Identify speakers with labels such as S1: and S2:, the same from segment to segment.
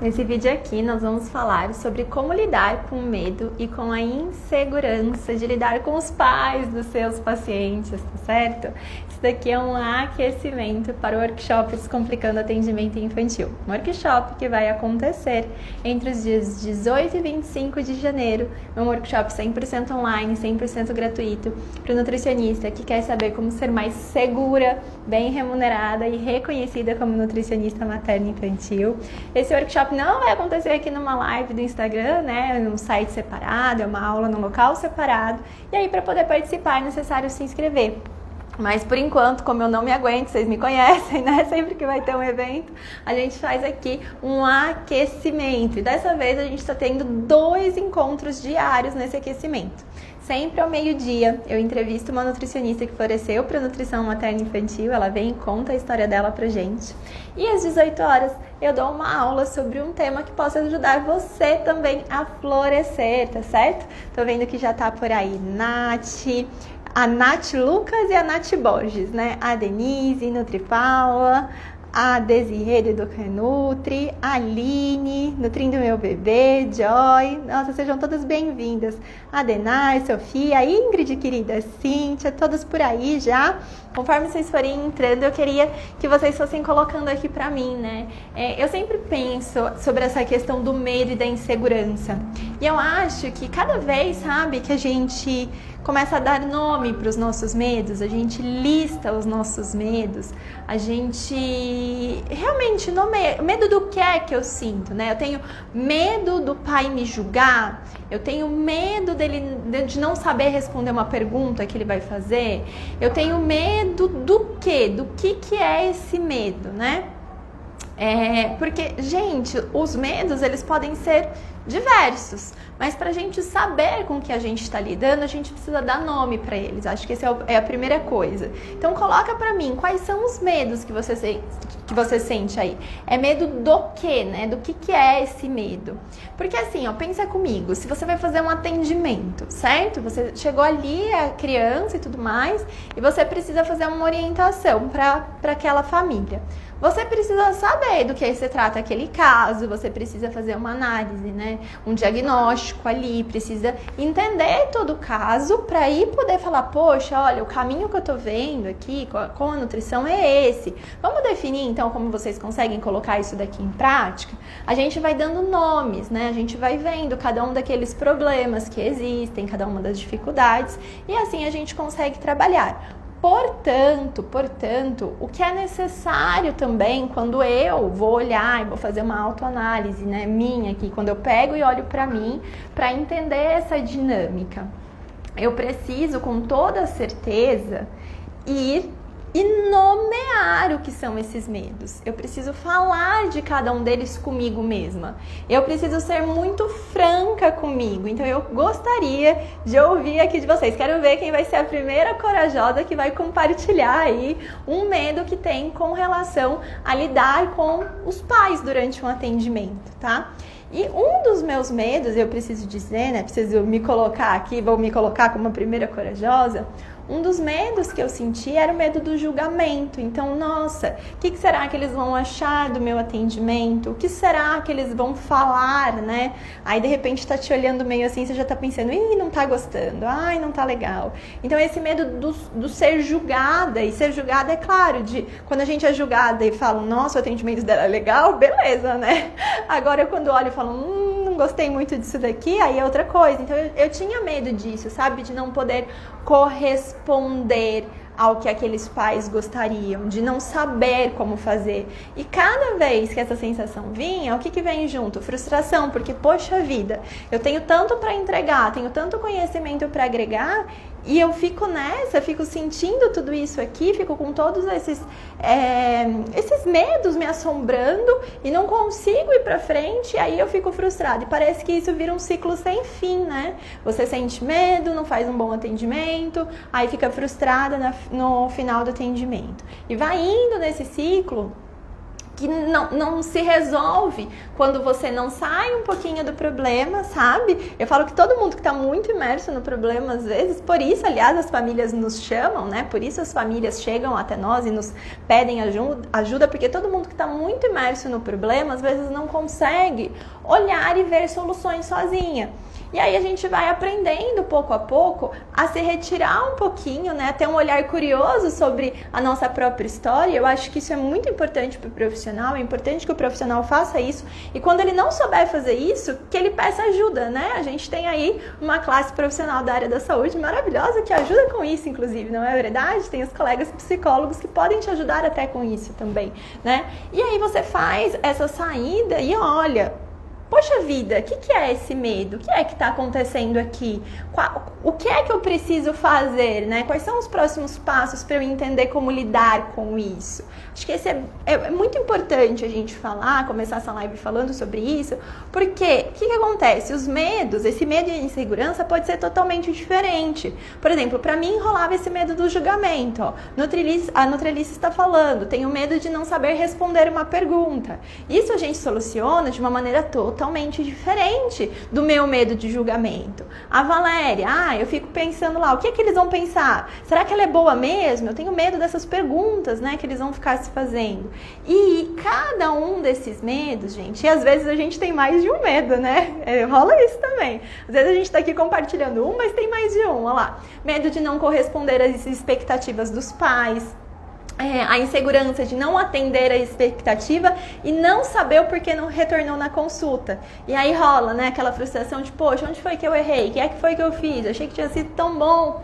S1: Nesse vídeo aqui nós vamos falar sobre como lidar com o medo e com a insegurança de lidar com os pais dos seus pacientes, tá certo? Isso daqui é um aquecimento para o workshop Descomplicando Atendimento Infantil. Um workshop que vai acontecer entre os dias 18 e 25 de janeiro. É um workshop 100% online, 100% gratuito para o nutricionista que quer saber como ser mais segura, bem remunerada e reconhecida como nutricionista materno-infantil. Esse workshop não vai acontecer aqui numa live do Instagram, né, num site separado, é uma aula num local separado. E aí, para poder participar, é necessário se inscrever. Mas por enquanto, como eu não me aguento, vocês me conhecem, né? Sempre que vai ter um evento, a gente faz aqui um aquecimento. E dessa vez a gente está tendo 2 encontros diários nesse aquecimento. Sempre ao meio-dia, eu entrevisto uma nutricionista que floresceu para nutrição materno-infantil, ela vem e conta a história dela pra gente. E às 18 horas, eu dou uma aula sobre um tema que possa ajudar você também a florescer, tá certo? Tô vendo que já tá por aí a Nath Lucas e a Nath Borges, né? A Denise, Nutripaula, a Desirê do Educanutri, a Aline, Nutrindo Meu Bebê, Joy, nossa, sejam todas bem-vindas. A Denai, Sofia, a Ingrid, querida, Cíntia, todas por aí já. Conforme vocês forem entrando, eu queria que vocês fossem colocando aqui pra mim, né? Eu sempre penso sobre essa questão do medo e da insegurança. E eu acho que cada vez, sabe, que a gente começa a dar nome para os nossos medos, a gente lista os nossos medos, a gente realmente nomeia. Medo do que é que eu sinto, né? Eu tenho medo do pai me julgar, eu tenho medo de não saber responder uma pergunta que ele vai fazer, eu tenho medo do quê? Do que é esse medo, né? Porque, gente, os medos, eles podem ser diversos, mas para a gente saber com o que a gente está lidando, a gente precisa dar nome para eles. Acho que essa é a primeira coisa. Então, coloca para mim quais são os medos que você sente aí. É medo do quê, né? Do que é esse medo? Porque assim, ó, pensa comigo, se você vai fazer um atendimento, certo? Você chegou ali, a criança e tudo mais, e você precisa fazer uma orientação para aquela família. Você precisa saber do que se trata aquele caso, você precisa fazer uma análise, né? Um diagnóstico ali, precisa entender todo o caso para aí poder falar, poxa, olha, o caminho que eu tô vendo aqui com a nutrição é esse. Vamos definir então como vocês conseguem colocar isso daqui em prática? A gente vai dando nomes, né? A gente vai vendo cada um daqueles problemas que existem, cada uma das dificuldades, e assim a gente consegue trabalhar. Portanto, o que é necessário também quando eu vou olhar e vou fazer uma autoanálise, né, minha aqui, quando eu pego e olho para mim, para entender essa dinâmica, eu preciso com toda certeza ir e nomear o que são esses medos. Eu preciso falar de cada um deles comigo mesma. Eu preciso ser muito franca comigo. Então eu gostaria de ouvir aqui de vocês. Quero ver quem vai ser a primeira corajosa que vai compartilhar aí um medo que tem com relação a lidar com os pais durante um atendimento, tá? E um dos meus medos, eu preciso dizer, né? Preciso me colocar aqui, vou me colocar como a primeira corajosa. Um dos medos que eu senti era o medo do julgamento. Então, nossa, o que será que eles vão achar do meu atendimento? O que será que eles vão falar, né? Aí, de repente, tá te olhando meio assim, você já tá pensando, ih, não tá gostando, ai, não tá legal. Então, esse medo do ser julgada, e ser julgada, é claro, quando a gente é julgada e fala, nossa, o atendimento dela é legal, beleza, né? Agora, quando olho e falo, não gostei muito disso daqui, aí é outra coisa. Então, eu tinha medo disso, sabe? De não poder corresponder ao que aqueles pais gostariam, de não saber como fazer. E cada vez que essa sensação vinha, o que vem junto? Frustração, porque, poxa vida, eu tenho tanto para entregar, tenho tanto conhecimento para agregar, e eu fico nessa, fico sentindo tudo isso aqui, fico com todos esses medos me assombrando e não consigo ir pra frente, e aí eu fico frustrada. E parece que isso vira um ciclo sem fim, né? Você sente medo, não faz um bom atendimento, aí fica frustrada no final do atendimento. E vai indo nesse ciclo que não se resolve quando você não sai um pouquinho do problema, sabe? Eu falo que todo mundo que está muito imerso no problema, às vezes, por isso, aliás, as famílias nos chamam, né? Por isso as famílias chegam até nós e nos pedem ajuda, porque todo mundo que está muito imerso no problema, às vezes não consegue olhar e ver soluções sozinha. E aí a gente vai aprendendo pouco a pouco a se retirar um pouquinho, né? Ter um olhar curioso sobre a nossa própria história. Eu acho que isso é muito importante para o profissional, é importante que o profissional faça isso. E quando ele não souber fazer isso, que ele peça ajuda, né? A gente tem aí uma classe profissional da área da saúde maravilhosa que ajuda com isso, inclusive, não é verdade? Tem os colegas psicólogos que podem te ajudar até com isso também, né? E aí você faz essa saída e olha... Poxa vida, o que é esse medo? O que é que está acontecendo aqui? O que é que eu preciso fazer, né? Quais são os próximos passos para eu entender como lidar com isso? Acho que esse é muito importante a gente falar, começar essa live falando sobre isso, porque o que acontece? Os medos, esse medo e a insegurança pode ser totalmente diferente. Por exemplo, para mim rolava esse medo do julgamento. Ó. A Nutrilice está falando, tenho medo de não saber responder uma pergunta. Isso a gente soluciona de uma maneira totalmente diferente do meu medo de julgamento. A Valéria, eu fico pensando lá, o que é que eles vão pensar? Será que ela é boa mesmo? Eu tenho medo dessas perguntas, né, que eles vão ficar se fazendo. E cada um desses medos, gente, e às vezes a gente tem mais de um medo, né? Rola isso também. Às vezes a gente tá aqui compartilhando um, mas tem mais de um, olha lá. Medo de não corresponder às expectativas dos pais. A insegurança de não atender a expectativa e não saber o porquê não retornou na consulta. E aí rola, né, aquela frustração de, poxa, onde foi que eu errei? O que é que foi que eu fiz? Eu achei que tinha sido tão bom.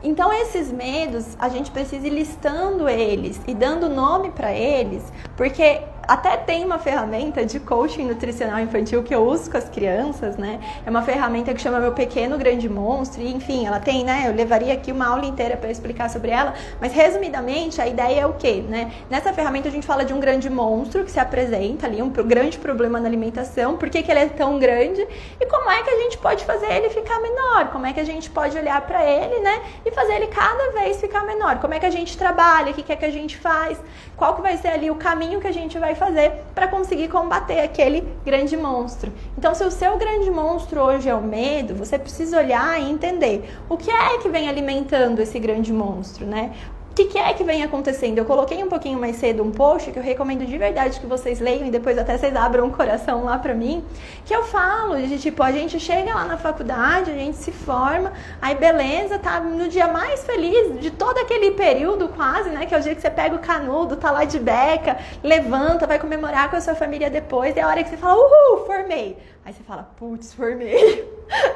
S1: Então esses medos, a gente precisa ir listando eles e dando nome para eles, porque até tem uma ferramenta de coaching nutricional infantil que eu uso com as crianças, né? É uma ferramenta que chama Meu Pequeno Grande Monstro, e enfim, ela tem, né? Eu levaria aqui uma aula inteira para explicar sobre ela, mas resumidamente a ideia é o quê, né? Nessa ferramenta a gente fala de um grande monstro que se apresenta ali, um grande problema na alimentação, por que ele é tão grande e como é que a gente pode fazer ele ficar menor, como é que a gente pode olhar para ele, né? E fazer ele cada vez ficar menor, como é que a gente trabalha, o que é que a gente faz, qual que vai ser ali o caminho que a gente vai fazer para conseguir combater aquele grande monstro. Então, se o seu grande monstro hoje é o medo, você precisa olhar e entender o que é que vem alimentando esse grande monstro, né? O que é que vem acontecendo? Eu coloquei um pouquinho mais cedo um post que eu recomendo de verdade que vocês leiam e depois até vocês abram o coração lá pra mim, que eu falo de tipo, a gente chega lá na faculdade, a gente se forma, aí beleza, tá no dia mais feliz de todo aquele período quase, né, que é o dia que você pega o canudo, tá lá de beca, levanta, vai comemorar com a sua família depois, e é a hora que você fala, uhul, formei. Aí você fala, putz, formei,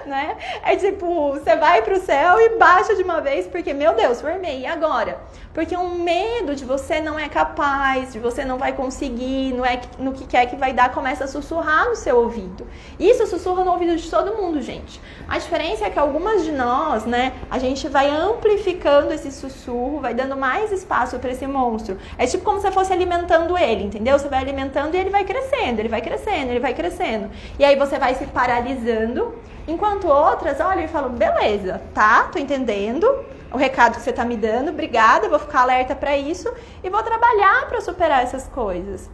S1: né? É tipo, você vai pro céu e baixa de uma vez, porque, meu Deus, formei, e agora? Porque um medo de você não é capaz, de você não vai conseguir, não é no que quer que vai dar, começa a sussurrar no seu ouvido. Isso sussurra no ouvido de todo mundo, gente. A diferença é que algumas de nós, né, a gente vai amplificando esse sussurro, vai dando mais espaço para esse monstro. É tipo como se você fosse alimentando ele, entendeu? Você vai alimentando e ele vai crescendo, ele vai crescendo, ele vai crescendo. E aí você vai se paralisando, enquanto outras olham e falam, beleza, tá, tô entendendo o recado que você tá me dando, obrigada, vou ficar alerta para isso e vou trabalhar para superar essas coisas.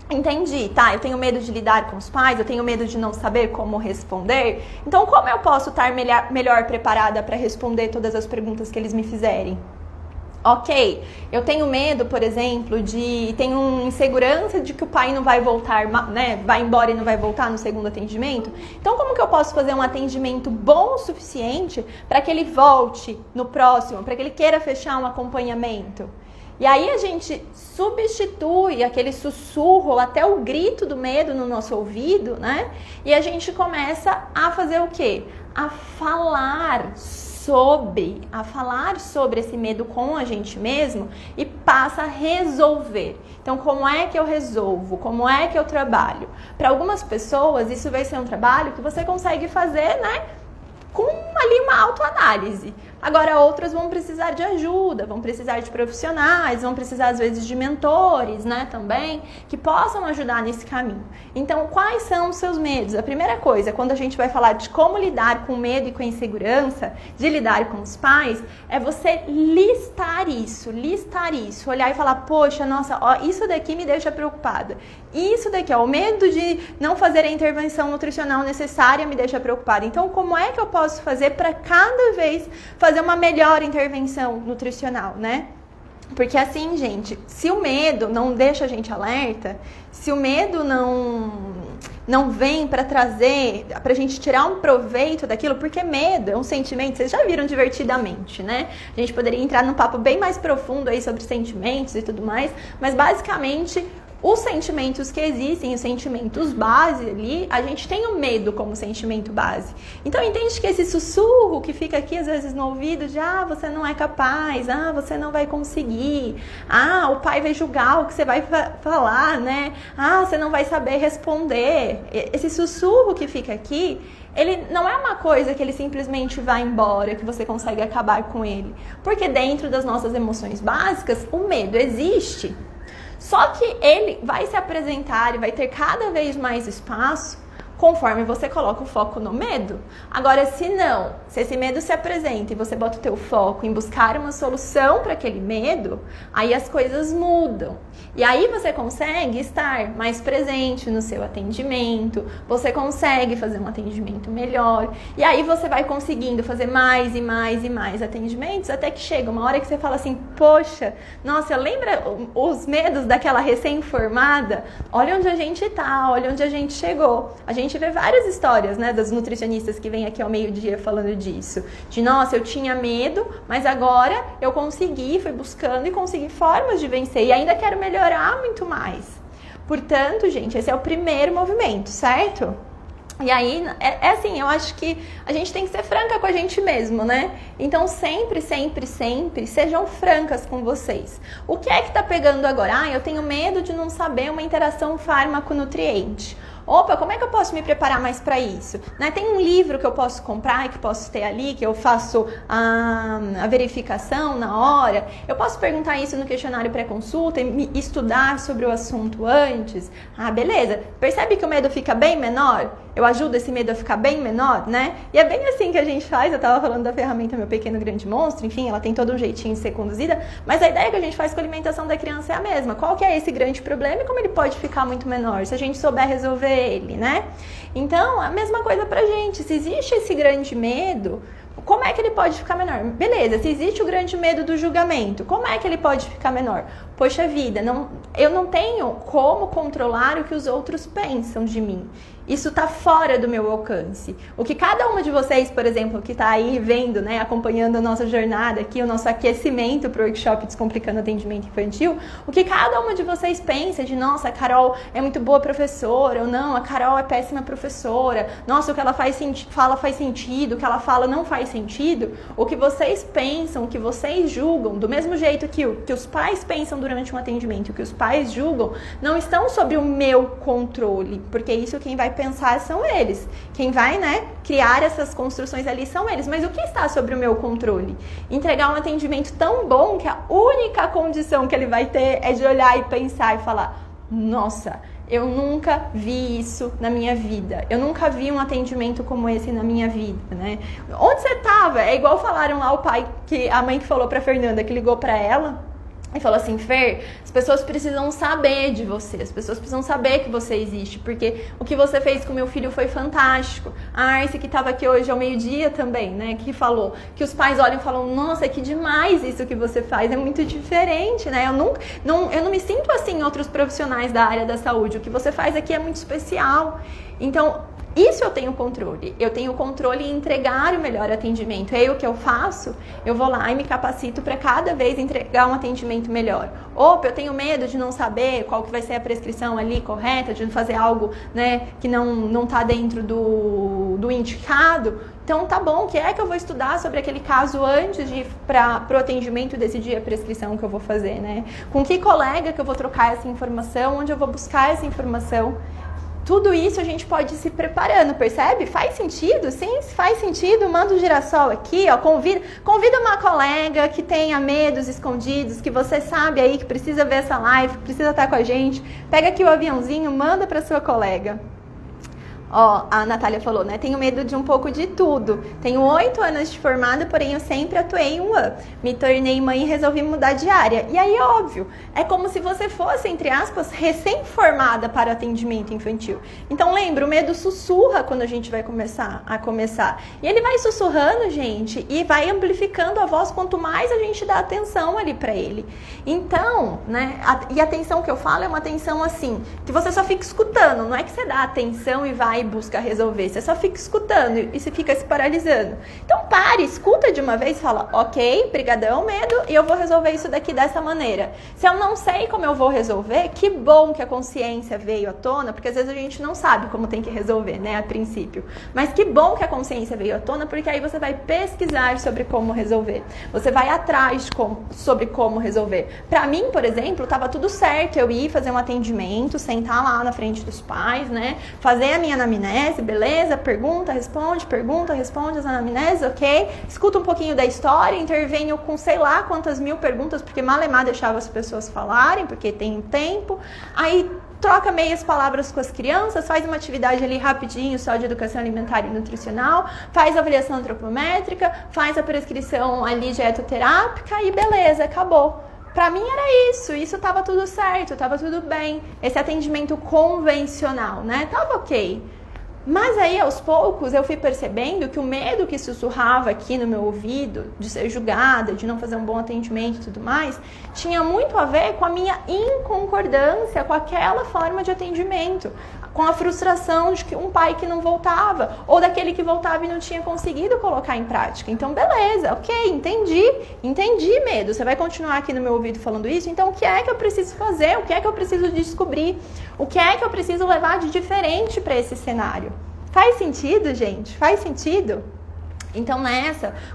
S1: Entendi, tá, eu tenho medo de lidar com os pais, eu tenho medo de não saber como responder, então como eu posso estar melhor preparada para responder todas as perguntas que eles me fizerem? Ok, eu tenho medo, por exemplo, tenho insegurança de que o pai não vai voltar, né, vai embora e não vai voltar no segundo atendimento. Então, como que eu posso fazer um atendimento bom o suficiente para que ele volte no próximo, para que ele queira fechar um acompanhamento? E aí a gente substitui aquele sussurro, até o grito do medo no nosso ouvido, né? E a gente começa a fazer o quê? A falar sobre esse medo com a gente mesmo e passa a resolver. Então, como é que eu resolvo? Como é que eu trabalho? Para algumas pessoas, isso vai ser um trabalho que você consegue fazer, né, com uma ali uma autoanálise. Agora, outras vão precisar de ajuda, vão precisar de profissionais, vão precisar, às vezes, de mentores, né, também, que possam ajudar nesse caminho. Então, quais são os seus medos? A primeira coisa, quando a gente vai falar de como lidar com o medo e com a insegurança, de lidar com os pais, é você listar isso, olhar e falar, poxa, nossa, ó, isso daqui me deixa preocupada. Isso daqui, ó, o medo de não fazer a intervenção nutricional necessária me deixa preocupada. Então, como é que eu posso fazer para cada vez fazer uma melhor intervenção nutricional, né? Porque assim, gente, se o medo não deixa a gente alerta, se o medo não vem para trazer, pra gente tirar um proveito daquilo, porque medo é um sentimento, vocês já viram Divertidamente, né? A gente poderia entrar num papo bem mais profundo aí sobre sentimentos e tudo mais, mas basicamente os sentimentos que existem, os sentimentos base ali, a gente tem o medo como sentimento base. Então entende que esse sussurro que fica aqui às vezes no ouvido de você não é capaz, você não vai conseguir, o pai vai julgar o que você vai falar, né? Você não vai saber responder. Esse sussurro que fica aqui, ele não é uma coisa que ele simplesmente vai embora, que você consegue acabar com ele. Porque dentro das nossas emoções básicas, o medo existe. Só que ele vai se apresentar e vai ter cada vez mais espaço conforme você coloca o foco no medo. Agora, se esse medo se apresenta e você bota o teu foco em buscar uma solução para aquele medo, aí as coisas mudam. E aí você consegue estar mais presente no seu atendimento, você consegue fazer um atendimento melhor, e aí você vai conseguindo fazer mais e mais e mais atendimentos, até que chega uma hora que você fala assim, poxa, nossa, lembra os medos daquela recém-formada? Olha onde a gente tá, olha onde a gente chegou. A gente vê várias histórias, né, das nutricionistas que vêm aqui ao meio-dia falando disso. De, nossa, eu tinha medo, mas agora eu consegui, fui buscando e consegui formas de vencer. E ainda quero melhorar muito mais. Portanto, gente, esse é o primeiro movimento, certo? E aí, é assim, eu acho que a gente tem que ser franca com a gente mesmo, né? Então, sempre, sempre, sempre, sejam francas com vocês. O que é que tá pegando agora? Eu tenho medo de não saber uma interação fármaco-nutriente. Opa, como é que eu posso me preparar mais para isso? Né? Tem um livro que eu posso comprar, que posso ter ali, que eu faço a verificação na hora. Eu posso perguntar isso no questionário pré-consulta e estudar sobre o assunto antes. Beleza. Percebe que o medo fica bem menor? Eu ajudo esse medo a ficar bem menor, né? E é bem assim que a gente faz. Eu tava falando da ferramenta Meu Pequeno Grande Monstro, enfim, ela tem todo um jeitinho de ser conduzida, mas a ideia que a gente faz com a alimentação da criança é a mesma. Qual que é esse grande problema e como ele pode ficar muito menor, se a gente souber resolver ele, né? Então, a mesma coisa pra gente. Se existe esse grande medo, como é que ele pode ficar menor? Beleza, se existe o grande medo do julgamento, como é que ele pode ficar menor? Poxa vida, eu não tenho como controlar o que os outros pensam de mim. Isso tá fora do meu alcance. O que cada uma de vocês, por exemplo, que tá aí vendo, né, acompanhando a nossa jornada aqui, o nosso aquecimento pro workshop Descomplicando Atendimento Infantil, o que cada uma de vocês pensa de, nossa, a Carol é muito boa professora, ou não, a Carol é péssima professora, nossa, o que ela fala faz sentido, o que ela fala não faz sentido, o que vocês pensam, o que vocês julgam, do mesmo jeito que os pais pensam durante um atendimento, o que os pais julgam, não estão sob o meu controle, porque isso quem vai pensar são eles. Quem vai, né, criar essas construções ali são eles. Mas o que está sobre o meu controle? Entregar um atendimento tão bom que a única condição que ele vai ter é de olhar e pensar e falar, nossa, eu nunca vi isso na minha vida. Eu nunca vi um atendimento como esse na minha vida, né? Onde você estava? É igual falaram lá a mãe que falou pra Fernanda, que ligou pra ela e falou assim, Fer, as pessoas precisam saber de você, as pessoas precisam saber que você existe, porque o que você fez com meu filho foi fantástico. A Arce, que estava aqui hoje ao meio-dia também, né, que falou que os pais olham e falam, nossa, que demais isso que você faz, é muito diferente, né, eu não me sinto assim em outros profissionais da área da saúde, o que você faz aqui é muito especial. Então, isso eu tenho controle em entregar o melhor atendimento. E aí o que eu faço? Eu vou lá e me capacito para cada vez entregar um atendimento melhor. Opa, eu tenho medo de não saber qual que vai ser a prescrição ali correta, de fazer algo, né, que não está dentro do indicado. Então tá bom, o que é que eu vou estudar sobre aquele caso antes de ir para o atendimento e decidir a prescrição que eu vou fazer, né? Com que colega que eu vou trocar essa informação, onde eu vou buscar essa informação. tudo isso a gente pode ir se preparando, percebe? Faz sentido? Sim, se faz sentido, manda o girassol aqui, ó, convida uma colega que tenha medos escondidos, que você sabe aí que precisa ver essa live, que precisa estar com a gente, pega aqui o aviãozinho, manda para sua colega. Ó, a Natália falou, né? Tenho medo de um pouco de tudo. Tenho 8 anos de formada, porém eu sempre atuei em um ano. Me tornei mãe e resolvi mudar de área. E aí, óbvio, é como se você fosse, entre aspas, recém-formada para atendimento infantil. Então, lembra, o medo sussurra quando a gente vai começar. E ele vai sussurrando, gente, e vai amplificando a voz quanto mais a gente dá atenção ali para ele. Então, né? E a atenção que eu falo é uma atenção assim, que você só fica escutando. Não é que você dá atenção e vai busca resolver, você só fica escutando e você fica se paralisando. Então pare, escuta de uma vez e fala, ok, brigadão, medo, e eu vou resolver isso daqui dessa maneira. Se eu não sei como eu vou resolver, que bom que a consciência veio à tona, porque às vezes a gente não sabe como tem que resolver, né, a princípio. Mas que bom que a consciência veio à tona, porque aí você vai pesquisar sobre como resolver. Você vai atrás sobre como resolver. Pra mim, por exemplo, tava tudo certo, eu ia fazer um atendimento, sentar lá na frente dos pais, né, fazer a minha anamnese, beleza? Pergunta, responde, as anamneses, ok? Escuta um pouquinho da história, intervenho com sei lá quantas mil perguntas, porque malemar deixava as pessoas falarem, porque tem um tempo. Aí troca meias palavras com as crianças, faz uma atividade ali rapidinho, só de educação alimentar e nutricional, faz a avaliação antropométrica, faz a prescrição ali dietoterápica e beleza, acabou. Pra mim era isso tava tudo certo, tava tudo bem. Esse atendimento convencional, né? Tava ok. Mas aí, aos poucos, eu fui percebendo que o medo que sussurrava aqui no meu ouvido, de ser julgada, de não fazer um bom atendimento e tudo mais, tinha muito a ver com a minha inconcordância com aquela forma de atendimento, com a frustração de que um pai que não voltava, ou daquele que voltava e não tinha conseguido colocar em prática. Então, beleza, ok, entendi medo. Você vai continuar aqui no meu ouvido falando isso? Então, o que é que eu preciso fazer? O que é que eu preciso descobrir? O que é que eu preciso levar de diferente para esse cenário? Faz sentido, gente? Faz sentido? Então,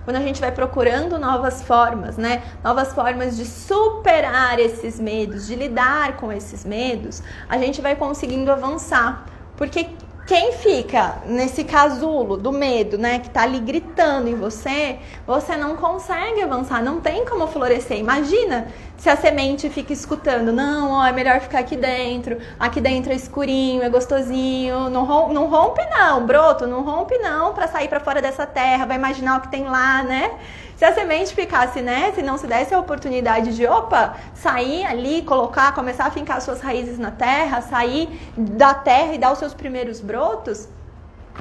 S1: quando a gente vai procurando novas formas, né? Novas formas de superar esses medos, de lidar com esses medos, a gente vai conseguindo avançar. Porque quem fica nesse casulo do medo, né, que tá ali gritando em você, você não consegue avançar, não tem como florescer. Imagina se a semente fica escutando, não, ó, é melhor ficar aqui dentro é escurinho, é gostosinho, não rompe não, broto, não rompe não pra sair pra fora dessa terra, vai imaginar o que tem lá, né? Se a semente ficasse, né, se não se desse a oportunidade de, sair ali, começar a fincar suas raízes na terra, sair da terra e dar os seus primeiros brotos,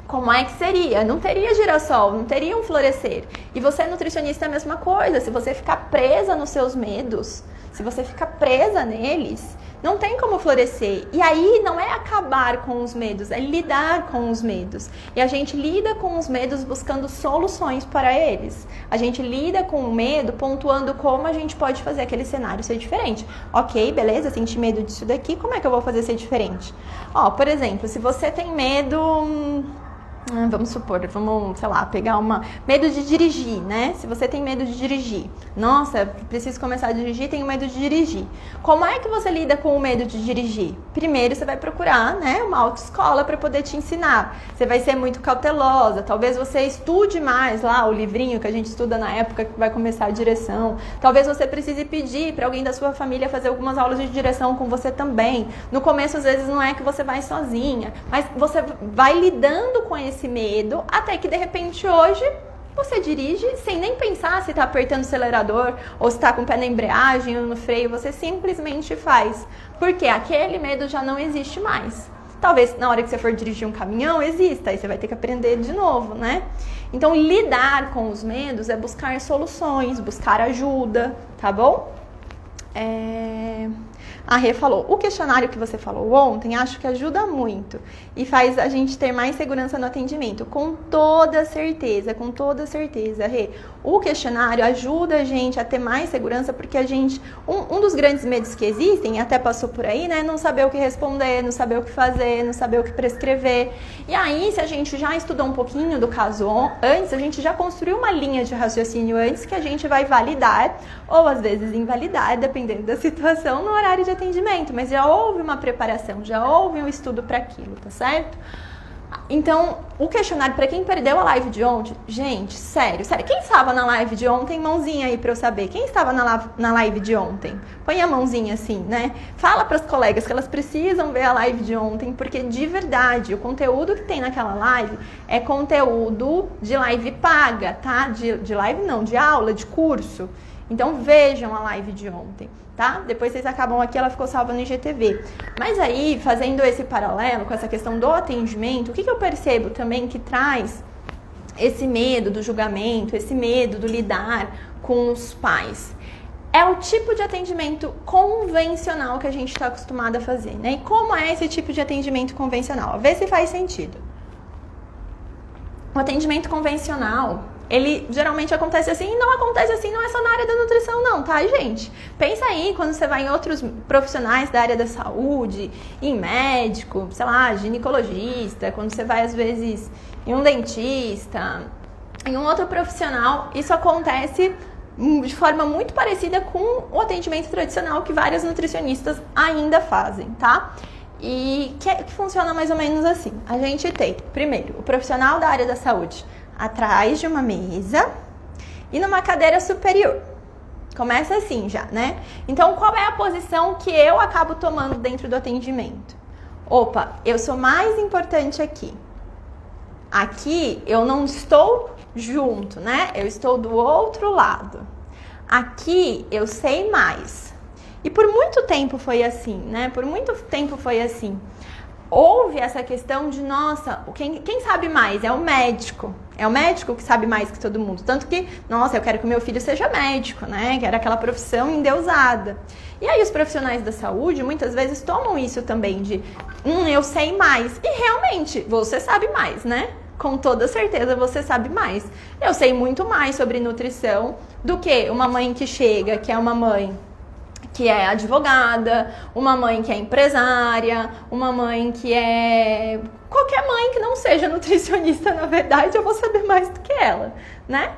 S1: como é que seria? Não teria girassol, não teria um florescer. E você, nutricionista, é a mesma coisa. Se você ficar presa nos seus medos, se você ficar presa neles, não tem como florescer. E aí não é acabar com os medos, é lidar com os medos. E a gente lida com os medos buscando soluções para eles. A gente lida com o medo pontuando como a gente pode fazer aquele cenário ser diferente. Ok, beleza, senti medo disso daqui, como é que eu vou fazer ser diferente? Por exemplo, se você tem medo... Vamos supor, sei lá, pegar medo de dirigir, né? Se você tem medo de dirigir, nossa, preciso começar a dirigir, tenho medo de dirigir. Como é que você lida com o medo de dirigir? Primeiro você vai procurar, né, uma autoescola para poder te ensinar. Você vai ser muito cautelosa, talvez você estude mais lá o livrinho que a gente estuda na época que vai começar a direção. Talvez você precise pedir para alguém da sua família fazer algumas aulas de direção com você também. No começo, às vezes, não é que você vai sozinha, mas você vai lidando com esse medo, até que de repente hoje você dirige sem nem pensar se está apertando o acelerador ou se está com o pé na embreagem ou no freio, você simplesmente faz, porque aquele medo já não existe mais. Talvez na hora que você for dirigir um caminhão exista, aí você vai ter que aprender de novo, né? Então lidar com os medos é buscar soluções, buscar ajuda, tá bom? A Rê falou, o questionário que você falou ontem, acho que ajuda muito e faz a gente ter mais segurança no atendimento. Com toda certeza, Rê. O questionário ajuda a gente a ter mais segurança porque a gente, um dos grandes medos que existem, até passou por aí, né, não saber o que responder, não saber o que fazer, não saber o que prescrever. E aí, se a gente já estudou um pouquinho do caso antes, a gente já construiu uma linha de raciocínio antes que a gente vai validar ou às vezes invalidar, dependendo da situação, no horário de de atendimento, mas já houve uma preparação, já houve um estudo para aquilo, tá certo? Então, o questionário, para quem perdeu a live de ontem, gente, sério, quem estava na live de ontem, mãozinha aí para eu saber, quem estava na live de ontem? Põe a mãozinha assim, né? Fala para as colegas que elas precisam ver a live de ontem, porque de verdade, o conteúdo que tem naquela live é conteúdo de live paga, tá? De live não, de aula, de curso. Então, vejam a live de ontem, tá? Depois vocês acabam aqui, ela ficou salva no IGTV. Mas aí, fazendo esse paralelo com essa questão do atendimento, o que eu percebo também que traz esse medo do julgamento, esse medo do lidar com os pais? É o tipo de atendimento convencional que a gente está acostumado a fazer, né? E como é esse tipo de atendimento convencional? Vê se faz sentido. O atendimento convencional, ele geralmente acontece assim, e não acontece assim, não é só na área da nutrição não, tá, gente? Pensa aí quando você vai em outros profissionais da área da saúde, em médico, sei lá, ginecologista, quando você vai às vezes em um dentista, em um outro profissional, isso acontece de forma muito parecida com o atendimento tradicional que várias nutricionistas ainda fazem, tá? E que funciona mais ou menos assim. A gente tem, primeiro, o profissional da área da saúde atrás de uma mesa e numa cadeira superior. Começa assim já, né? Então, qual é a posição que eu acabo tomando dentro do atendimento? Opa, eu sou mais importante aqui. Aqui eu não estou junto, né? Eu estou do outro lado. Aqui eu sei mais. E por muito tempo foi assim, né? Por muito tempo foi assim. Houve essa questão de, nossa, quem sabe mais? É o médico. É o médico que sabe mais que todo mundo. Tanto que, nossa, eu quero que o meu filho seja médico, né? Que era aquela profissão endeusada. E aí os profissionais da saúde, muitas vezes, tomam isso também de, eu sei mais. E realmente, você sabe mais, né? Com toda certeza você sabe mais. Eu sei muito mais sobre nutrição do que uma mãe que chega, que é uma mãe que é advogada, uma mãe que é empresária, uma mãe que é... Qualquer mãe que não seja nutricionista, na verdade, eu vou saber mais do que ela, né?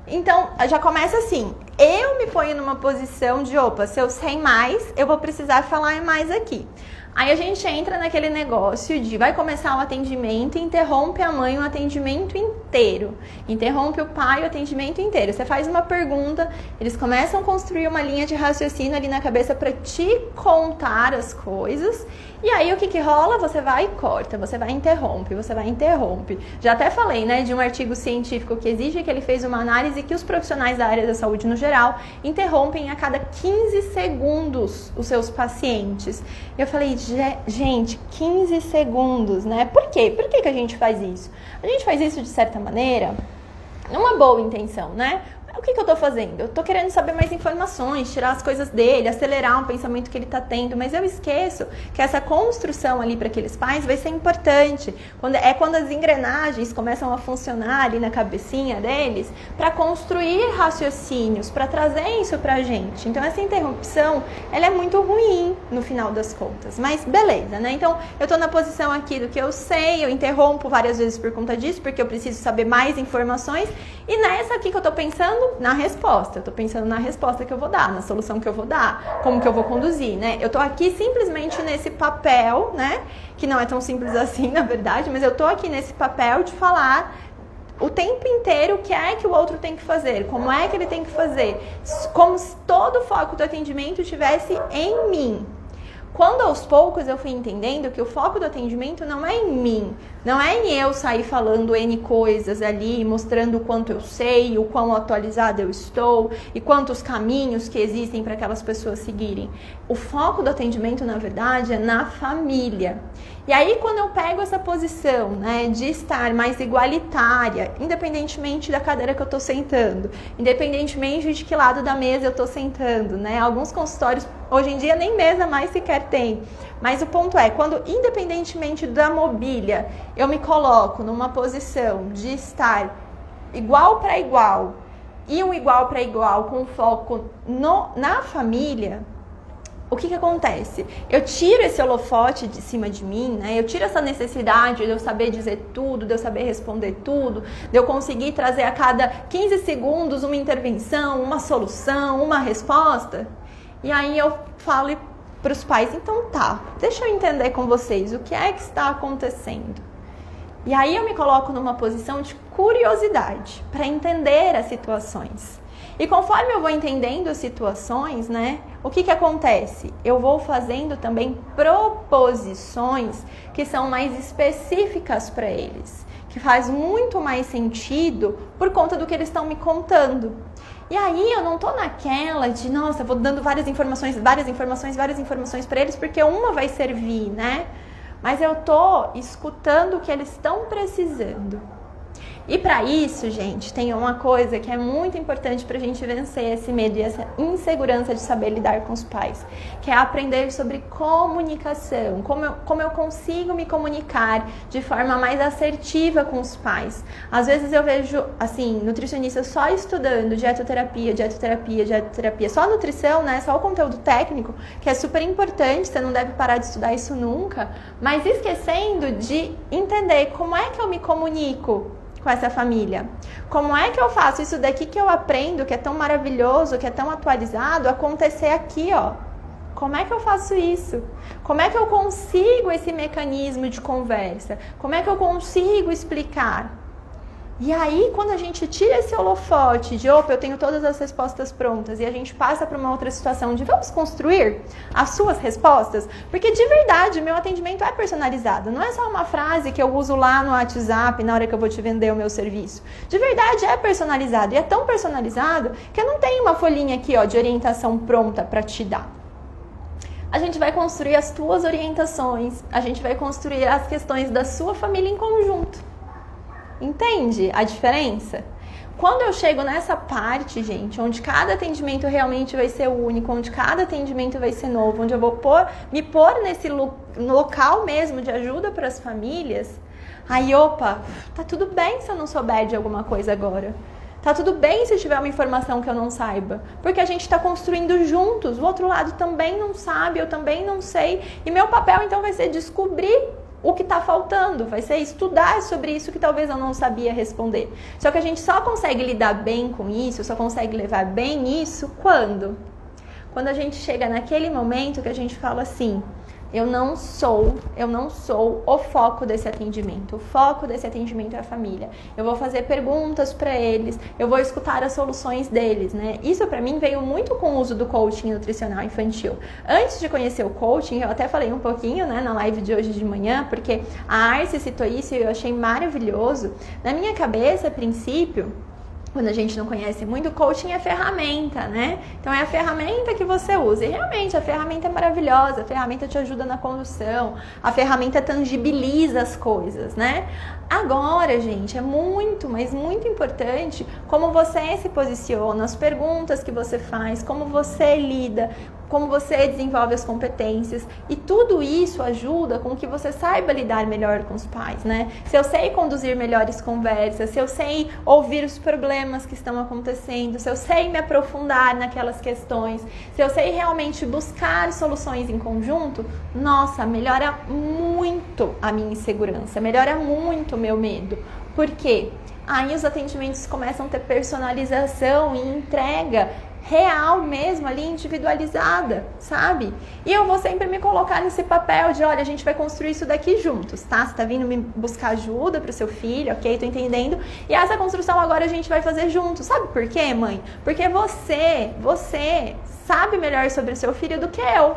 S1: Então, já começa assim, eu me ponho numa posição de, opa, se eu sei mais, eu vou precisar falar mais aqui. Aí a gente entra naquele negócio de vai começar o atendimento e interrompe a mãe o atendimento inteiro. Interrompe o pai o atendimento inteiro. Você faz uma pergunta, eles começam a construir uma linha de raciocínio ali na cabeça para te contar as coisas. E aí o que rola? Você vai e corta, você vai e interrompe, você vai e interrompe. Já até falei, né, de um artigo científico que exige que ele fez uma análise que os profissionais da área da saúde no geral interrompem a cada 15 segundos os seus pacientes. Eu falei, gente, 15 segundos, né? Por quê? Por que a gente faz isso? A gente faz isso de certa maneira, numa boa intenção, né? O que eu tô fazendo? Eu tô querendo saber mais informações, tirar as coisas dele, acelerar um pensamento que ele tá tendo, mas eu esqueço que essa construção ali para aqueles pais vai ser importante. Quando as engrenagens começam a funcionar ali na cabecinha deles, para construir raciocínios, para trazer isso pra gente. Então essa interrupção, ela é muito ruim no final das contas, mas beleza, né? Então eu tô na posição aqui do que eu sei, eu interrompo várias vezes por conta disso, porque eu preciso saber mais informações, e nessa aqui que eu tô pensando na resposta, eu tô pensando na resposta que eu vou dar, na solução que eu vou dar, como que eu vou conduzir, né? Eu tô aqui simplesmente nesse papel, né? Que não é tão simples assim, na verdade, mas eu tô aqui nesse papel de falar o tempo inteiro o que é que o outro tem que fazer, como é que ele tem que fazer, como se todo o foco do atendimento estivesse em mim. Quando aos poucos eu fui entendendo que o foco do atendimento não é em mim, não é em eu sair falando N coisas ali, mostrando o quanto eu sei, o quão atualizada eu estou e quantos caminhos que existem para aquelas pessoas seguirem. O foco do atendimento, na verdade, é na família. E aí, quando eu pego essa posição, né, de estar mais igualitária, independentemente da cadeira que eu estou sentando, independentemente de que lado da mesa eu estou sentando, né, alguns consultórios, hoje em dia, nem mesa mais sequer tem. Mas o ponto é, quando, independentemente da mobília, eu me coloco numa posição de estar igual para igual, e um igual para igual com foco na família, o que acontece? Eu tiro esse holofote de cima de mim, né? Eu tiro essa necessidade de eu saber dizer tudo, de eu saber responder tudo, de eu conseguir trazer a cada 15 segundos uma intervenção, uma solução, uma resposta. E aí eu falo para os pais, então tá, deixa eu entender com vocês o que é que está acontecendo. E aí eu me coloco numa posição de curiosidade para entender as situações. E conforme eu vou entendendo as situações, né, o que acontece? Eu vou fazendo também proposições que são mais específicas para eles, que faz muito mais sentido por conta do que eles estão me contando. E aí eu não tô naquela de, nossa, vou dando várias informações para eles, porque uma vai servir, né? Mas eu tô escutando o que eles estão precisando. E para isso, gente, tem uma coisa que é muito importante para a gente vencer esse medo e essa insegurança de saber lidar com os pais, que é aprender sobre comunicação, como eu consigo me comunicar de forma mais assertiva com os pais. Às vezes eu vejo, assim, nutricionistas só estudando dietoterapia, só nutrição, né, só o conteúdo técnico, que é super importante, você não deve parar de estudar isso nunca, mas esquecendo de entender como é que eu me comunico com essa família. Como é que eu faço isso daqui que eu aprendo, que é tão maravilhoso, que é tão atualizado, acontecer aqui, ó? Como é que eu faço isso? Como é que eu consigo esse mecanismo de conversa? Como é que eu consigo explicar? E aí, quando a gente tira esse holofote de, opa, eu tenho todas as respostas prontas, e a gente passa para uma outra situação de vamos construir as suas respostas, porque de verdade, meu atendimento é personalizado, não é só uma frase que eu uso lá no WhatsApp na hora que eu vou te vender o meu serviço. De verdade é personalizado, e é tão personalizado que eu não tenho uma folhinha aqui, ó, de orientação pronta para te dar. A gente vai construir as tuas orientações, a gente vai construir as questões da sua família em conjunto. Entende a diferença? Quando eu chego nessa parte, gente, onde cada atendimento realmente vai ser único, onde cada atendimento vai ser novo, onde eu vou me pôr nesse local mesmo de ajuda para as famílias, aí, opa, tá tudo bem se eu não souber de alguma coisa agora. Tá tudo bem se tiver uma informação que eu não saiba, porque a gente está construindo juntos, o outro lado também não sabe, eu também não sei, e meu papel então vai ser descobrir o que está faltando, vai ser estudar sobre isso que talvez eu não sabia responder. Só que a gente só consegue lidar bem com isso, só consegue levar bem isso quando? Quando a gente chega naquele momento que a gente fala assim, eu não sou o foco desse atendimento. O foco desse atendimento é a família. Eu vou fazer perguntas para eles, eu vou escutar as soluções deles, né? Isso para mim veio muito com o uso do coaching nutricional infantil. Antes de conhecer o coaching, eu até falei um pouquinho, né, na live de hoje de manhã, porque a Arce citou isso e eu achei maravilhoso. Na minha cabeça, a princípio, quando a gente não conhece muito, coaching é ferramenta, né? Então é a ferramenta que você usa. E realmente a ferramenta é maravilhosa, a ferramenta te ajuda na condução, a ferramenta tangibiliza as coisas, né? Agora, gente, é muito, mas muito importante como você se posiciona, as perguntas que você faz, como você lida, como você desenvolve as competências, e tudo isso ajuda com que você saiba lidar melhor com os pais, né? Se eu sei conduzir melhores conversas, se eu sei ouvir os problemas que estão acontecendo, se eu sei me aprofundar naquelas questões, se eu sei realmente buscar soluções em conjunto, nossa, melhora muito a minha insegurança, melhora muito o meu medo. Por quê? Aí os atendimentos começam a ter personalização e entrega real mesmo ali, individualizada, sabe? E eu vou sempre me colocar nesse papel de, olha, a gente vai construir isso daqui juntos, tá? Você tá vindo me buscar ajuda pro seu filho, ok? Tô entendendo. E essa construção agora a gente vai fazer juntos. Sabe por quê, mãe? Porque você sabe melhor sobre o seu filho do que eu.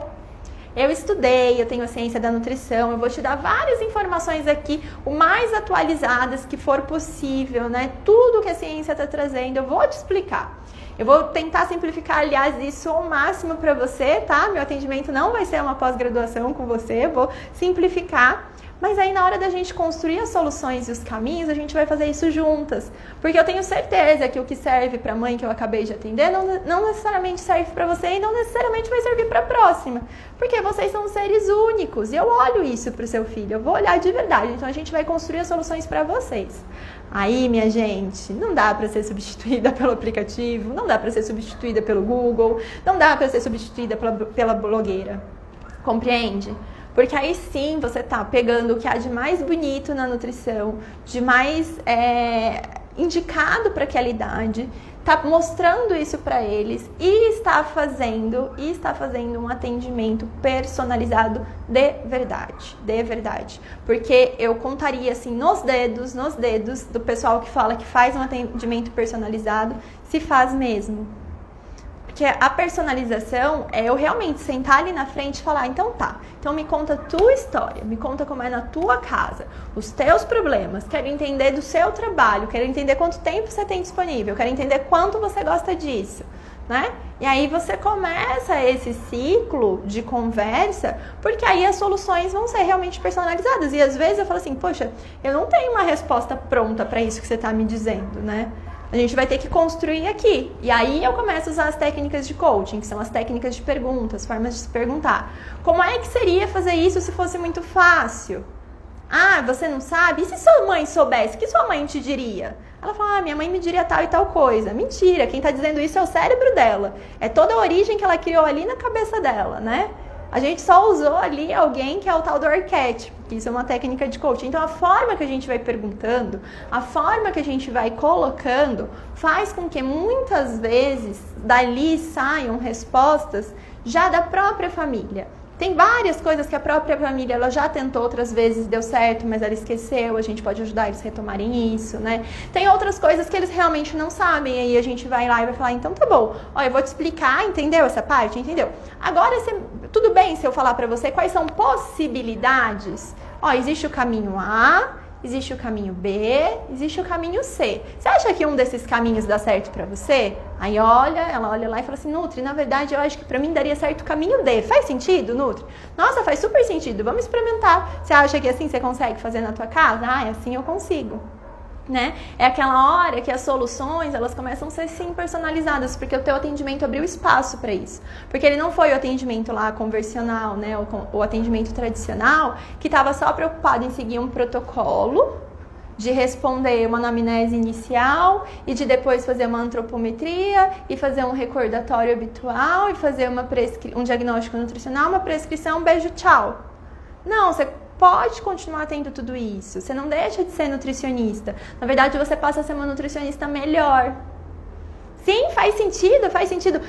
S1: Eu estudei, eu tenho a ciência da nutrição, eu vou te dar várias informações aqui, o mais atualizadas que for possível, né? Tudo que a ciência está trazendo, eu vou te explicar. Eu vou tentar simplificar, aliás, isso ao máximo para você, tá? Meu atendimento não vai ser uma pós-graduação com você, eu vou simplificar. Mas aí na hora da gente construir as soluções e os caminhos, a gente vai fazer isso juntas. Porque eu tenho certeza que o que serve para a mãe que eu acabei de atender não necessariamente serve para você e não necessariamente vai servir para a próxima. Porque vocês são seres únicos e eu olho isso para o seu filho, eu vou olhar de verdade. Então a gente vai construir as soluções para vocês. Aí, minha gente, não dá para ser substituída pelo aplicativo, não dá para ser substituída pelo Google, não dá para ser substituída pela blogueira. Compreende? Porque aí sim você tá pegando o que há de mais bonito na nutrição, de mais indicado para aquela idade, está mostrando isso para eles e está fazendo um atendimento personalizado de verdade. Porque eu contaria assim nos dedos do pessoal que fala que faz um atendimento personalizado, se faz mesmo. Porque a personalização é eu realmente sentar ali na frente e falar, então tá, então me conta a tua história, me conta como é na tua casa, os teus problemas, quero entender do seu trabalho, quero entender quanto tempo você tem disponível, quero entender quanto você gosta disso, né? E aí você começa esse ciclo de conversa, porque aí as soluções vão ser realmente personalizadas. E às vezes eu falo assim, poxa, eu não tenho uma resposta pronta para isso que você está me dizendo, né? A gente vai ter que construir aqui. E aí eu começo a usar as técnicas de coaching, que são as técnicas de perguntas, formas de se perguntar. Como é que seria fazer isso se fosse muito fácil? Ah, você não sabe? E se sua mãe soubesse? O que sua mãe te diria? Ela fala, minha mãe me diria tal e tal coisa. Mentira, quem está dizendo isso é o cérebro dela. É toda a origem que ela criou ali na cabeça dela, né? A gente só usou ali alguém que é o tal do arquétipo, que isso é uma técnica de coaching. Então, a forma que a gente vai perguntando, a forma que a gente vai colocando, faz com que muitas vezes dali saiam respostas já da própria família. Tem várias coisas que a própria família ela já tentou outras vezes, deu certo, mas ela esqueceu, a gente pode ajudar eles a retomarem isso, né? Tem outras coisas que eles realmente não sabem, aí a gente vai lá e vai falar, então tá bom, ó, eu vou te explicar, entendeu essa parte? Entendeu? Agora, tudo bem se eu falar pra você quais são possibilidades? Ó, existe o caminho A, existe o caminho B, existe o caminho C. Você acha que um desses caminhos dá certo pra você? Aí ela olha lá e fala assim, Nutri, na verdade eu acho que pra mim daria certo o caminho D. Faz sentido, Nutri? Nossa, faz super sentido, vamos experimentar. Você acha que assim você consegue fazer na tua casa? Ah, assim eu consigo. Né? É aquela hora que as soluções elas começam a ser sim personalizadas, porque o teu atendimento abriu espaço para isso, porque ele não foi o atendimento lá convencional, né? O atendimento tradicional que estava só preocupado em seguir um protocolo de responder uma anamnese inicial e de depois fazer uma antropometria e fazer um recordatório habitual e fazer um diagnóstico nutricional, uma prescrição, beijo, tchau. Não, você pode continuar tendo tudo isso. Você não deixa de ser nutricionista. Na verdade, você passa a ser uma nutricionista melhor. Sim, faz sentido, faz sentido.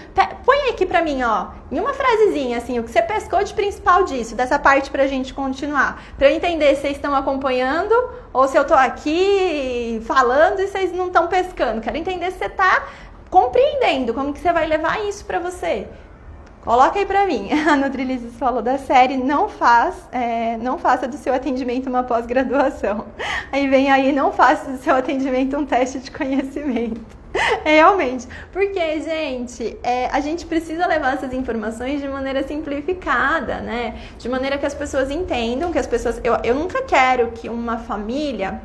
S1: Põe aqui pra mim, ó, em uma frasezinha, assim, o que você pescou de principal disso, dessa parte pra gente continuar. Pra eu entender se vocês estão acompanhando ou se eu tô aqui falando e vocês não estão pescando. Quero entender se você tá compreendendo como que você vai levar isso pra você. Coloca aí pra mim. A Nutrilizes falou da série não faça do seu atendimento uma pós-graduação. Aí vem aí, não faça do seu atendimento um teste de conhecimento. Realmente. Porque, gente, a gente precisa levar essas informações de maneira simplificada, né? De maneira que as pessoas entendam, que as pessoas... Eu nunca quero que uma família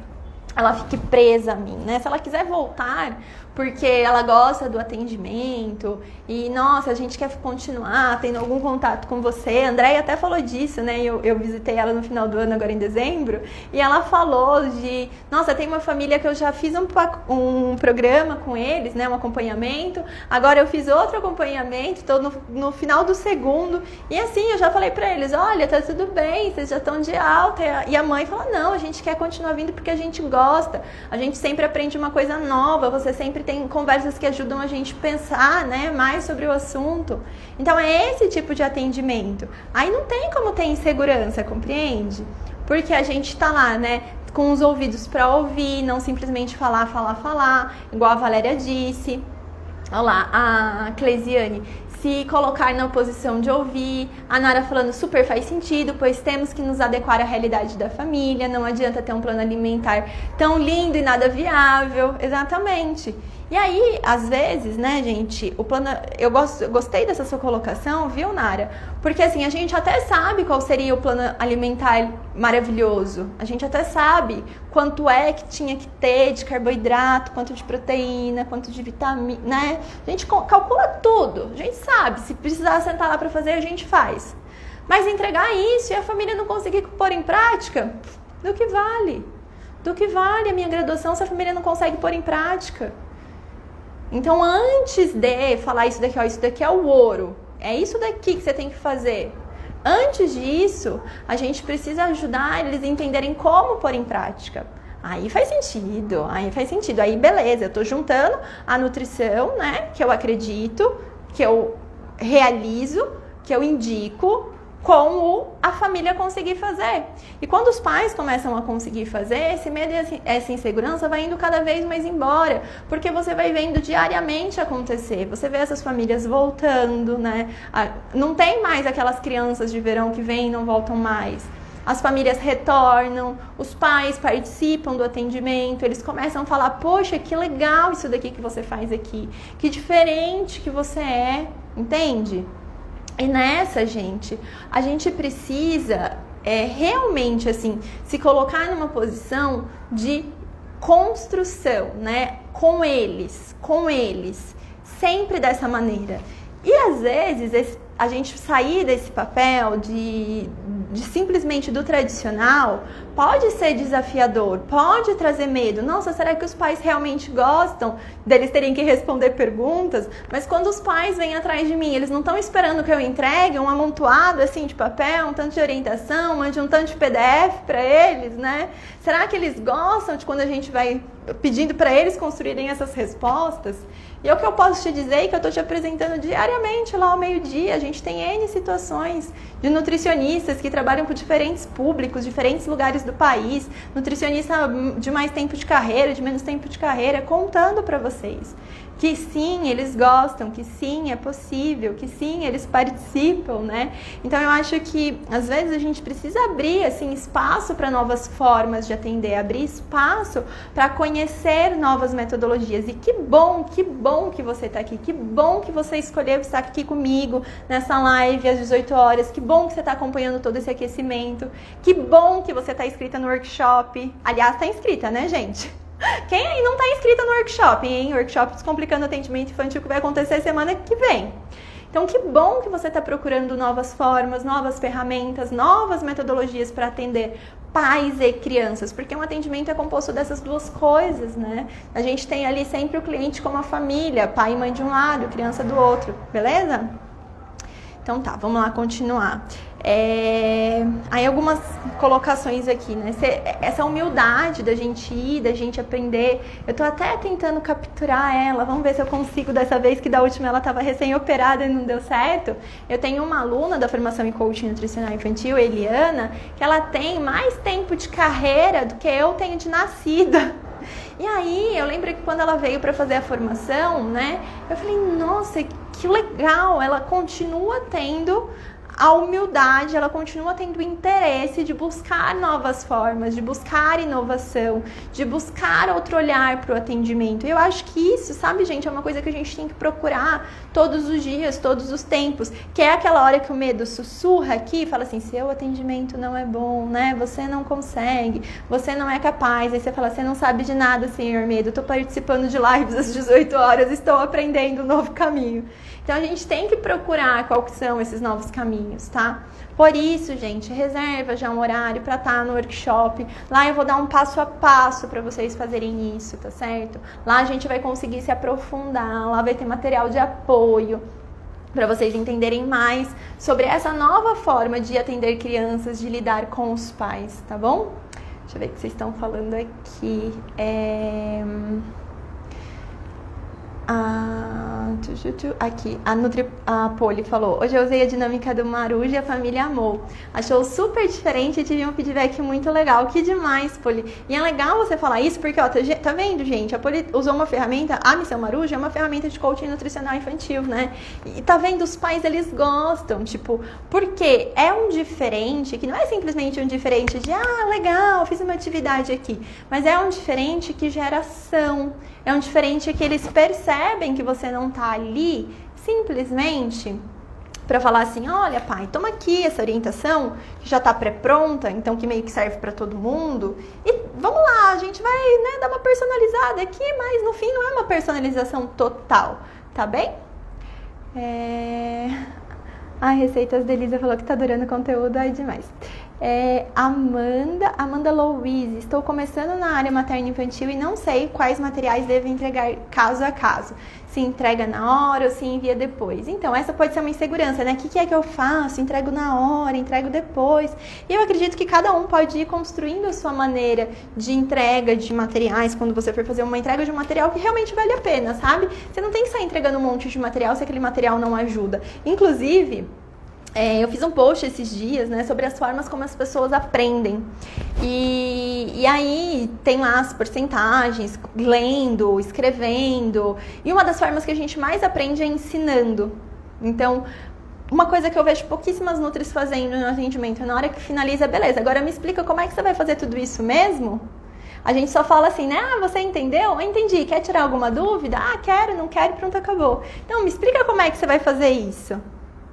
S1: ela fique presa a mim, né? Se ela quiser voltar porque ela gosta do atendimento e, nossa, a gente quer continuar tendo algum contato com você. A Andréia até falou disso, né? Eu visitei ela no final do ano, agora em dezembro, e ela falou de, nossa, tem uma família que eu já fiz um programa com eles, né? Um acompanhamento, agora eu fiz outro acompanhamento, tô no final do segundo, e assim, eu já falei pra eles, olha, tá tudo bem, vocês já estão de alta, e a mãe falou, não, a gente quer continuar vindo porque a gente gosta, a gente sempre aprende uma coisa nova, você sempre tem conversas que ajudam a gente a pensar, né, mais sobre o assunto. Então é esse tipo de atendimento. Aí não tem como ter insegurança, compreende? Porque a gente tá lá, né, com os ouvidos para ouvir, não simplesmente falar, igual a Valéria disse. Olha lá, a Cleisiane, se colocar na posição de ouvir. A Nara falando, super faz sentido, pois temos que nos adequar à realidade da família, não adianta ter um plano alimentar tão lindo e nada viável. Exatamente. E aí, às vezes, né, gente, o plano... Eu gostei dessa sua colocação, viu, Nara? Porque, assim, a gente até sabe qual seria o plano alimentar maravilhoso. A gente até sabe quanto é que tinha que ter de carboidrato, quanto de proteína, quanto de vitamina, né? A gente calcula tudo. A gente sabe. Se precisar sentar lá pra fazer, a gente faz. Mas entregar isso e a família não conseguir pôr em prática, do que vale? Do que vale a minha graduação se a família não consegue pôr em prática? Então, antes de falar isso daqui, ó, isso daqui é o ouro, é isso daqui que você tem que fazer. Antes disso, a gente precisa ajudar eles a entenderem como pôr em prática. Aí faz sentido, aí beleza, eu tô juntando a nutrição, né, que eu acredito, que eu realizo, que eu indico, com a família conseguir fazer. E quando os pais começam a conseguir fazer, esse medo e essa insegurança vai indo cada vez mais embora, porque você vai vendo diariamente acontecer, você vê essas famílias voltando, né? Não tem mais aquelas crianças de verão que vêm e não voltam mais. As famílias retornam, os pais participam do atendimento, eles começam a falar, poxa, que legal isso daqui que você faz aqui, que diferente que você é, entende? E nessa, gente, a gente precisa realmente, assim, se colocar numa posição de construção, né? Com eles, sempre dessa maneira. E às vezes a gente sair desse papel de simplesmente do tradicional pode ser desafiador, pode trazer medo. Nossa, será que os pais realmente gostam deles terem que responder perguntas? Mas quando os pais vêm atrás de mim, eles não estão esperando que eu entregue um amontoado assim de papel, um tanto de orientação, mande um tanto de PDF para eles, né? Será que eles gostam de quando a gente vai pedindo para eles construírem essas respostas? E é o que eu posso te dizer e que eu estou te apresentando diariamente lá ao meio-dia. A gente tem N situações de nutricionistas que trabalham com diferentes públicos, diferentes lugares do país, nutricionista de mais tempo de carreira, de menos tempo de carreira, contando para vocês que sim, eles gostam, que sim, é possível, que sim, eles participam, né? Então eu acho que às vezes a gente precisa abrir assim espaço para novas formas de atender, abrir espaço para conhecer novas metodologias. E que bom que você está aqui, que bom que você escolheu estar aqui comigo nessa live às 18 horas, que bom que você está acompanhando todo esse aquecimento, que bom que você está inscrita no workshop. Aliás, está inscrita, né, gente? Quem aí não está inscrita no workshop, hein? Workshop Descomplicando Atendimento Infantil que vai acontecer semana que vem. Então, que bom que você está procurando novas formas, novas ferramentas, novas metodologias para atender pais e crianças, porque um atendimento é composto dessas duas coisas, né? A gente tem ali sempre o cliente como a família, pai e mãe de um lado, criança do outro, beleza? Então tá, vamos lá continuar. Aí algumas colocações aqui, né? Essa humildade da gente ir, da gente aprender. Eu tô até tentando capturar ela. Vamos ver se eu consigo dessa vez, que da última ela estava recém-operada e não deu certo. Eu tenho uma aluna da formação em coaching nutricional infantil, Eliana, que ela tem mais tempo de carreira do que eu tenho de nascida. E aí, eu lembro que quando ela veio para fazer a formação, né? Eu falei, nossa, que legal! Ela continua tendo a humildade, ela continua tendo o interesse de buscar novas formas, de buscar inovação, de buscar outro olhar para o atendimento. E eu acho que isso, sabe, gente, é uma coisa que a gente tem que procurar todos os dias, todos os tempos, que é aquela hora que o medo sussurra aqui e fala assim, seu atendimento não é bom, né? Você não consegue, você não é capaz. Aí você fala, você não sabe de nada, senhor medo, eu tô participando de lives às 18 horas, estou aprendendo um novo caminho. Então, a gente tem que procurar quais são esses novos caminhos, tá? Por isso, gente, reserva já um horário para estar no workshop. Lá eu vou dar um passo a passo para vocês fazerem isso, tá certo? Lá a gente vai conseguir se aprofundar, lá vai ter material de apoio para vocês entenderem mais sobre essa nova forma de atender crianças, de lidar com os pais, tá bom? Deixa eu ver o que vocês estão falando aqui. Aqui, a Poli falou, hoje eu usei a dinâmica do Marujo e a família amou. Achou super diferente e tive um feedback muito legal. Que demais, Poli. E é legal você falar isso porque, ó, tá vendo, gente? A Poli usou uma ferramenta, a Missão Marujo é uma ferramenta de coaching nutricional infantil, né? E tá vendo, os pais, eles gostam, tipo, porque é um diferente, que não é simplesmente um diferente de, legal, fiz uma atividade aqui. Mas é um diferente que gera ação. É um diferente que eles percebem que você não tá ali simplesmente para falar assim, olha pai, toma aqui essa orientação que já tá pré-pronta, então que meio que serve para todo mundo. E vamos lá, a gente vai, né, dar uma personalizada aqui, mas no fim não é uma personalização total, tá bem? A Receitas da Elisa falou que tá adorando o conteúdo, ai demais. Amanda Louise, estou começando na área materno-infantil e não sei quais materiais devo entregar caso a caso. Se entrega na hora ou se envia depois. Então, essa pode ser uma insegurança, né? O que é que eu faço? Entrego na hora, entrego depois. E eu acredito que cada um pode ir construindo a sua maneira de entrega de materiais quando você for fazer uma entrega de um material que realmente vale a pena, sabe? Você não tem que sair entregando um monte de material se aquele material não ajuda. Inclusive, eu fiz um post esses dias, né, sobre as formas como as pessoas aprendem. E aí tem lá as porcentagens, lendo, escrevendo. E uma das formas que a gente mais aprende é ensinando. Então, uma coisa que eu vejo pouquíssimas nutris fazendo no atendimento, na hora que finaliza, beleza, agora me explica como é que você vai fazer tudo isso mesmo? A gente só fala assim, né? Ah, você entendeu? Eu entendi. Quer tirar alguma dúvida? Ah, quero, não quero, pronto, acabou. Então, me explica como é que você vai fazer isso.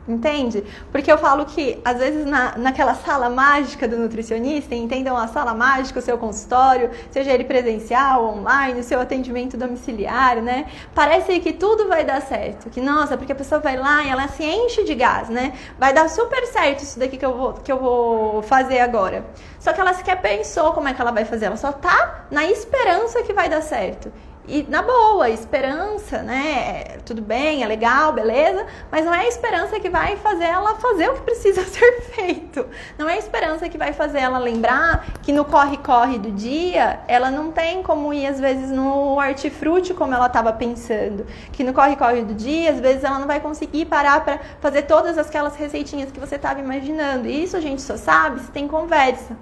S1: Entende? Porque eu falo que, às vezes, naquela sala mágica do nutricionista, entendam a sala mágica, o seu consultório, seja ele presencial, online, o seu atendimento domiciliar, né? Parece que tudo vai dar certo. Que, nossa, porque a pessoa vai lá e ela se enche de gás, né? Vai dar super certo isso daqui que eu vou fazer agora. Só que ela sequer pensou como é que ela vai fazer. Ela só tá na esperança que vai dar certo. E na boa, esperança, né? Tudo bem, é legal, beleza, mas não é a esperança que vai fazer ela fazer o que precisa ser feito. Não é a esperança que vai fazer ela lembrar que no corre-corre do dia, ela não tem como ir, às vezes, no hortifruti como ela estava pensando. Que no corre-corre do dia, às vezes, ela não vai conseguir parar para fazer todas aquelas receitinhas que você estava imaginando. E isso a gente só sabe se tem conversa.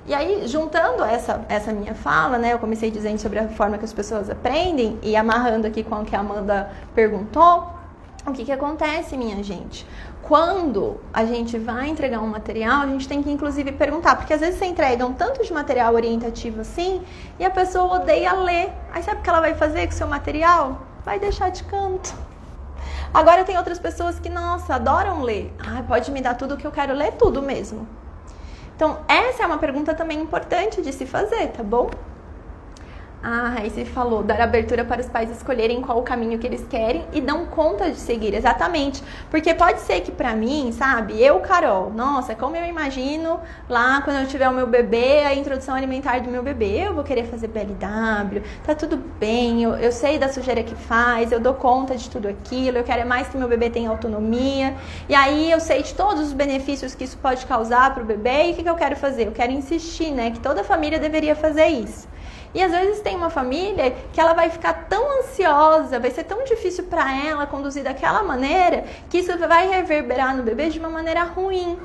S1: E aí, juntando essa minha fala, né, eu comecei dizendo sobre a forma que as pessoas aprendem e amarrando aqui com o que a Amanda perguntou, o que acontece, minha gente? Quando a gente vai entregar um material, a gente tem que, inclusive, perguntar, porque às vezes você entrega um tanto de material orientativo assim e a pessoa odeia ler. Aí sabe o que ela vai fazer com o seu material? Vai deixar de canto. Agora tem outras pessoas que, nossa, adoram ler. Ah, pode me dar tudo que eu quero ler, tudo mesmo. Então, essa é uma pergunta também importante de se fazer, tá bom? Ah, aí você falou, dar abertura para os pais escolherem qual o caminho que eles querem e dão conta de seguir, exatamente. Porque pode ser que pra mim, sabe, eu, Carol, nossa, como eu imagino lá quando eu tiver o meu bebê, a introdução alimentar do meu bebê, eu vou querer fazer BLW, tá tudo bem, eu sei da sujeira que faz, eu dou conta de tudo aquilo, eu quero mais que meu bebê tenha autonomia, e aí eu sei de todos os benefícios que isso pode causar pro bebê, e o que eu quero fazer? Eu quero insistir, né, que toda família deveria fazer isso. E às vezes tem uma família que ela vai ficar tão ansiosa, vai ser tão difícil para ela conduzir daquela maneira, que isso vai reverberar no bebê de uma maneira ruim.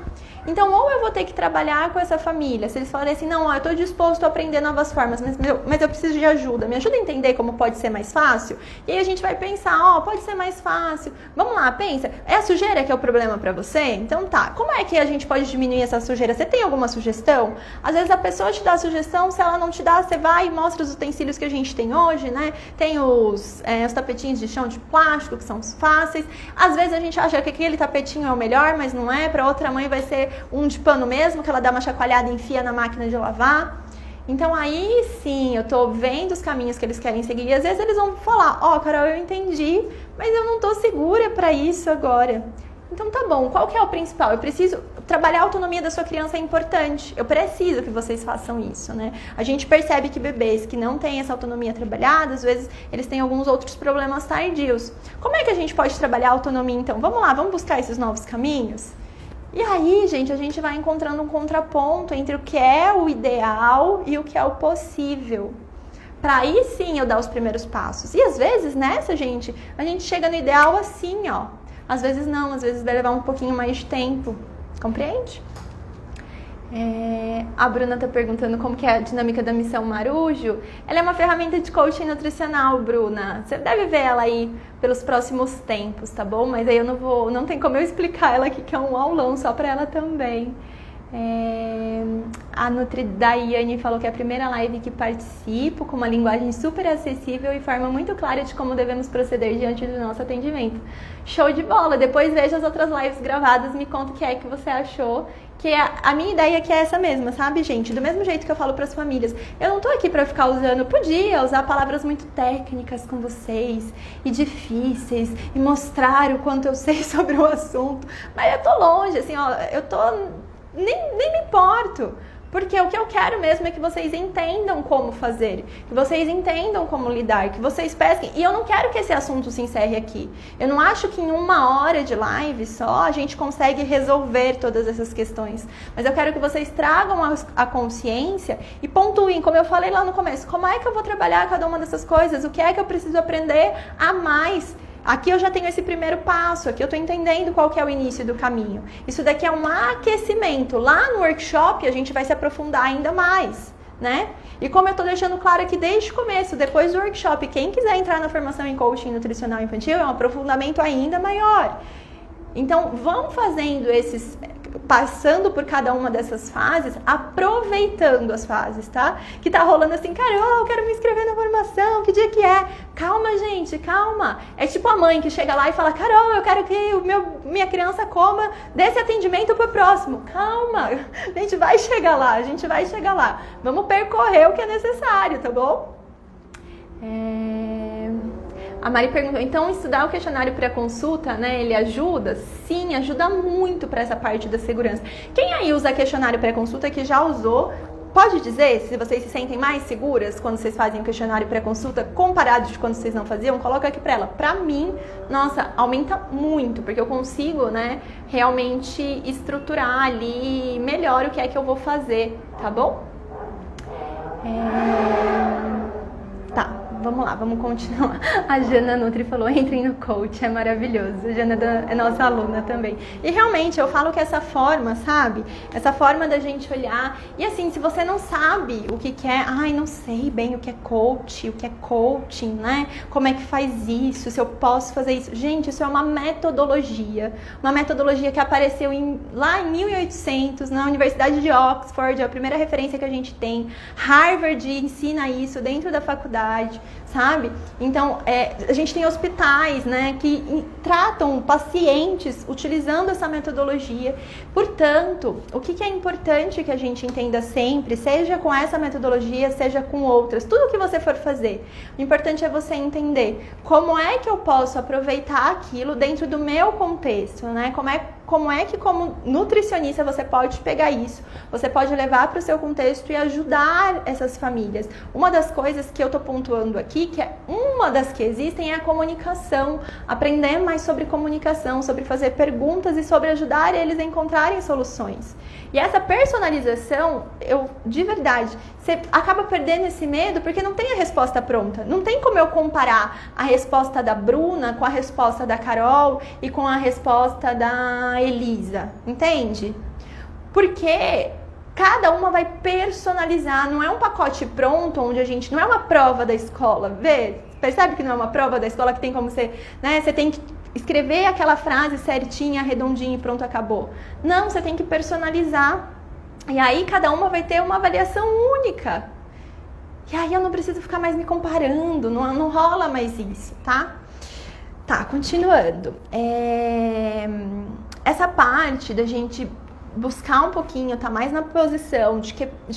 S1: Então, ou eu vou ter que trabalhar com essa família, se eles falarem assim, não, eu estou disposto a aprender novas formas, mas eu preciso de ajuda, me ajuda a entender como pode ser mais fácil? E aí a gente vai pensar, pode ser mais fácil. Vamos lá, pensa, é a sujeira que é o problema para você? Então tá, como é que a gente pode diminuir essa sujeira? Você tem alguma sugestão? Às vezes a pessoa te dá a sugestão, se ela não te dá, você vai e mostra os utensílios que a gente tem hoje, né? Tem os tapetinhos de chão de plástico, que são fáceis. Às vezes a gente acha que aquele tapetinho é o melhor, mas não é. Para outra mãe vai ser um de pano mesmo, que ela dá uma chacoalhada e enfia na máquina de lavar. Então aí sim, eu tô vendo os caminhos que eles querem seguir. E às vezes eles vão falar, Carol, eu entendi, mas eu não tô segura para isso agora. Então tá bom, qual que é o principal? Eu preciso trabalhar a autonomia da sua criança, é importante. Eu preciso que vocês façam isso, né? A gente percebe que bebês que não têm essa autonomia trabalhada, às vezes eles têm alguns outros problemas tardios. Como é que a gente pode trabalhar a autonomia então? Vamos lá, vamos buscar esses novos caminhos? E aí, gente, a gente vai encontrando um contraponto entre o que é o ideal e o que é o possível. Para aí sim eu dar os primeiros passos. E às vezes nessa, gente, a gente chega no ideal assim, Às vezes não, às vezes vai levar um pouquinho mais de tempo. Compreende? A Bruna tá perguntando como que é a dinâmica da Missão Marujo. Ela é uma ferramenta de coaching nutricional, Bruna. Você deve ver ela aí pelos próximos tempos, tá bom? Mas aí não tem como eu explicar ela aqui, que é um aulão só pra ela também. A Nutri Daiane falou que é a primeira live que participo, com uma linguagem super acessível e forma muito clara de como devemos proceder diante do nosso atendimento. Show de bola! Depois veja as outras lives gravadas, me conta o que é que você achou. Que a minha ideia que é essa mesma, sabe, gente? Do mesmo jeito que eu falo para as famílias, eu não tô aqui para ficar podia usar palavras muito técnicas com vocês e difíceis e mostrar o quanto eu sei sobre o assunto, mas eu tô longe, assim, eu tô nem me importo. Porque o que eu quero mesmo é que vocês entendam como fazer, que vocês entendam como lidar, que vocês pesquem. E eu não quero que esse assunto se encerre aqui. Eu não acho que em 1 hora de live só a gente consegue resolver todas essas questões. Mas eu quero que vocês tragam a consciência e pontuem, como eu falei lá no começo, como é que eu vou trabalhar cada uma dessas coisas? O que é que eu preciso aprender a mais? Aqui eu já tenho esse primeiro passo, aqui eu estou entendendo qual que é o início do caminho. Isso daqui é um aquecimento. Lá no workshop a gente vai se aprofundar ainda mais, né? E como eu estou deixando claro aqui desde o começo, depois do workshop, quem quiser entrar na formação em coaching nutricional infantil, é um aprofundamento ainda maior. Então, vão fazendo passando por cada uma dessas fases, aproveitando as fases, tá? Que tá rolando assim, Carol, eu quero me inscrever na formação, que dia que é? Calma, gente, calma. É tipo a mãe que chega lá e fala, Carol, eu quero que minha criança coma desse atendimento pro próximo. Calma, a gente vai chegar lá, Vamos percorrer o que é necessário, tá bom? A Mari perguntou, então estudar o questionário pré-consulta, né, ele ajuda? Sim, ajuda muito para essa parte da segurança. Quem aí usa questionário pré-consulta que já usou, pode dizer se vocês se sentem mais seguras quando vocês fazem o questionário pré-consulta comparado de quando vocês não faziam? Coloca aqui para ela. Para mim, nossa, aumenta muito, porque eu consigo, né, realmente estruturar ali melhor o que é que eu vou fazer, tá bom? Tá, vamos lá, vamos continuar. A Jana Nutri falou, entrem no coach, é maravilhoso. A Jana é nossa aluna também. E realmente, eu falo que essa forma, sabe? Essa forma da gente olhar. E assim, se você não sabe o que é, não sei bem o que é coach, o que é coaching, né? Como é que faz isso, se eu posso fazer isso. Gente, isso é uma metodologia. Uma metodologia que apareceu lá em 1800, na Universidade de Oxford, é a primeira referência que a gente tem. Harvard ensina isso dentro da faculdade. Sabe? Então, a gente tem hospitais, né, que tratam pacientes utilizando essa metodologia. Portanto, o que é importante que a gente entenda sempre, seja com essa metodologia, seja com outras, tudo que você for fazer, o importante é você entender como é que eu posso aproveitar aquilo dentro do meu contexto, né? Como é que, como nutricionista, você pode pegar isso, você pode levar para o seu contexto e ajudar essas famílias. Uma das coisas que eu estou pontuando aqui, que é uma das que existem, é a comunicação. Aprender mais sobre comunicação, sobre fazer perguntas e sobre ajudar eles a encontrarem soluções. E essa personalização, de verdade, você acaba perdendo esse medo porque não tem a resposta pronta. Não tem como eu comparar a resposta da Bruna com a resposta da Carol e com a resposta da Elisa, entende? Porque cada uma vai personalizar, não é um pacote pronto onde a gente, não é uma prova da escola, percebe que não é uma prova da escola que tem como você, né, você tem que escrever aquela frase certinha, redondinha e pronto, acabou. Não, você tem que personalizar. E aí cada uma vai ter uma avaliação única. E aí eu não preciso ficar mais me comparando, não rola mais isso, tá? Tá, continuando. Essa parte da gente buscar um pouquinho, tá mais na posição de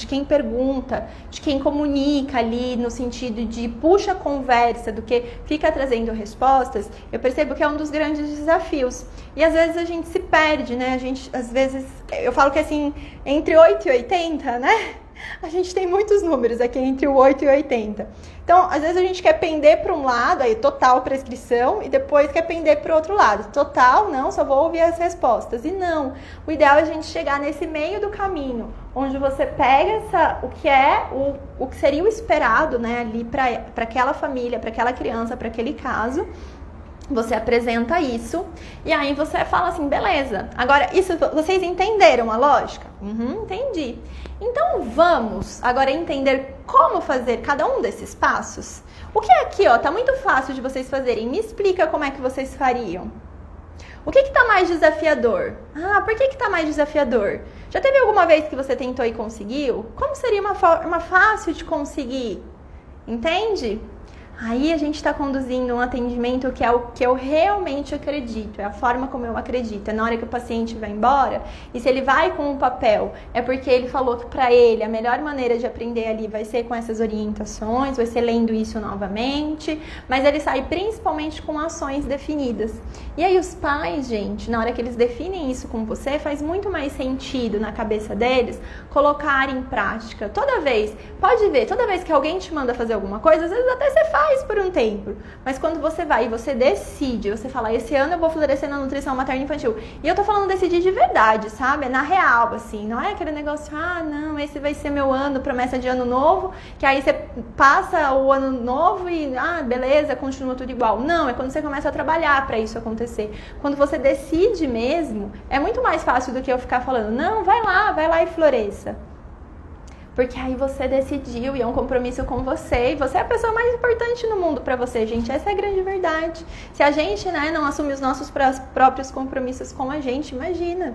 S1: quem pergunta, de quem comunica ali, no sentido de puxa a conversa do que fica trazendo respostas, eu percebo que é um dos grandes desafios. E às vezes a gente se perde, né? Às vezes, eu falo que assim, entre 8 e 80, né? A gente tem muitos números aqui entre o 8 e o 80. Então, às vezes a gente quer pender para um lado, aí total prescrição, e depois quer pender para o outro lado. Total, não, só vou ouvir as respostas. E não, o ideal é a gente chegar nesse meio do caminho, onde você pega o que seria o esperado, né, ali para aquela família, para aquela criança, para aquele caso. Você apresenta isso e aí você fala assim, beleza, agora isso, vocês entenderam a lógica? Entendi. Então vamos agora entender como fazer cada um desses passos? O que é aqui, ó, tá muito fácil de vocês fazerem, me explica como é que vocês fariam. O que tá mais desafiador? Por que tá mais desafiador? Já teve alguma vez que você tentou e conseguiu? Como seria uma forma fácil de conseguir? Entende? Aí a gente está conduzindo um atendimento que é o que eu realmente acredito, é a forma como eu acredito. É na hora que o paciente vai embora, e se ele vai com um papel, é porque ele falou que para ele a melhor maneira de aprender ali vai ser com essas orientações, vai ser lendo isso novamente, mas ele sai principalmente com ações definidas. E aí os pais, gente, na hora que eles definem isso com você, faz muito mais sentido na cabeça deles colocar em prática. Toda vez, pode ver, toda vez que alguém te manda fazer alguma coisa, às vezes até você faz por um tempo, mas quando você vai e você decide, você fala, esse ano eu vou florescer na nutrição materna infantil, e eu tô falando decidir de verdade, sabe, é na real, assim, não é aquele negócio, não, esse vai ser meu ano, promessa de ano novo, que aí você passa o ano novo e, beleza, continua tudo igual. Não, é quando você começa a trabalhar para isso acontecer. Quando você decide mesmo, é muito mais fácil do que eu ficar falando, não, vai lá e floresça. Porque aí você decidiu e é um compromisso com você. E você é a pessoa mais importante no mundo para você, gente. Essa é a grande verdade. Se a gente, não assume os nossos próprios compromissos com a gente, imagina.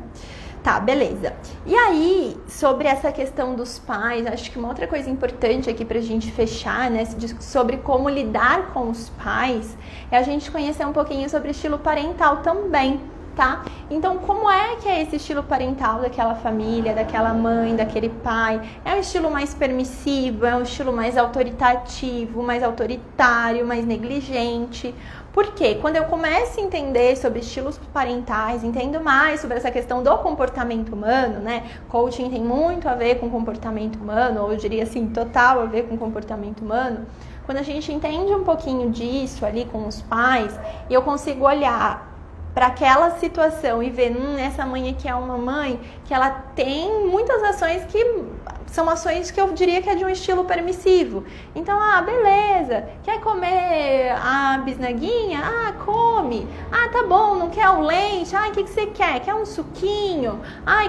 S1: Tá, beleza. E aí, sobre essa questão dos pais, acho que uma outra coisa importante aqui pra gente fechar, sobre como lidar com os pais, é a gente conhecer um pouquinho sobre estilo parental também. Tá? Então, como é que é esse estilo parental daquela família, daquela mãe, daquele pai? É um estilo mais permissivo, é um estilo mais autoritativo, mais autoritário, mais negligente? Por quê? Quando eu começo a entender sobre estilos parentais, entendo mais sobre essa questão do comportamento humano, Coaching tem muito a ver com comportamento humano, ou eu diria assim, total a ver com comportamento humano. Quando a gente entende um pouquinho disso ali com os pais, e eu consigo olhar para aquela situação e ver, essa mãe aqui é uma mãe que ela tem muitas ações que são ações que eu diria que é de um estilo permissivo. Então, beleza, quer comer a bisnaguinha? Come. Tá bom, não quer o leite? O que você quer? Quer um suquinho?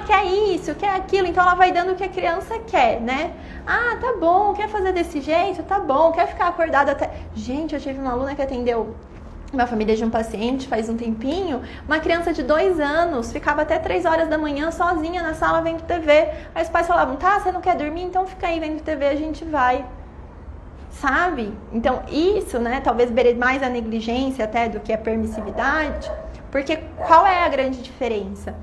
S1: Quer isso, quer aquilo. Então, ela vai dando o que a criança quer, tá bom, quer fazer desse jeito? Tá bom, quer ficar acordada até... Gente, eu tive uma aluna que atendeu uma família de um paciente faz um tempinho, uma criança de 2 anos ficava até 3 horas da manhã sozinha na sala vendo TV. Aí os pais falavam, você não quer dormir? Então fica aí vendo TV, a gente vai. Sabe? Então isso, talvez beire mais a negligência até do que a permissividade, porque qual é a grande diferença?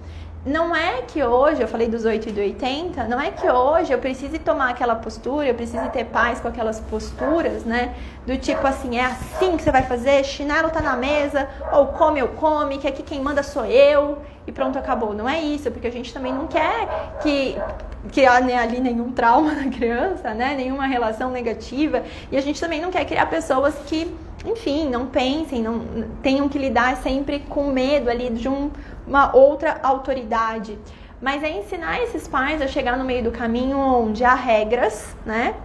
S1: Não é que hoje, eu falei dos 8 e do 80, não é que hoje eu precise tomar aquela postura, eu precise ter paz com aquelas posturas, do tipo assim, é assim que você vai fazer, chinelo tá na mesa, ou come eu come, que aqui quem manda sou eu, e pronto, acabou. Não é isso, porque a gente também não quer que ali nenhum trauma na criança, nenhuma relação negativa, e a gente também não quer criar pessoas que, enfim, não pensem, não tenham que lidar sempre com medo ali de uma outra autoridade. Mas é ensinar esses pais a chegar no meio do caminho onde há regras,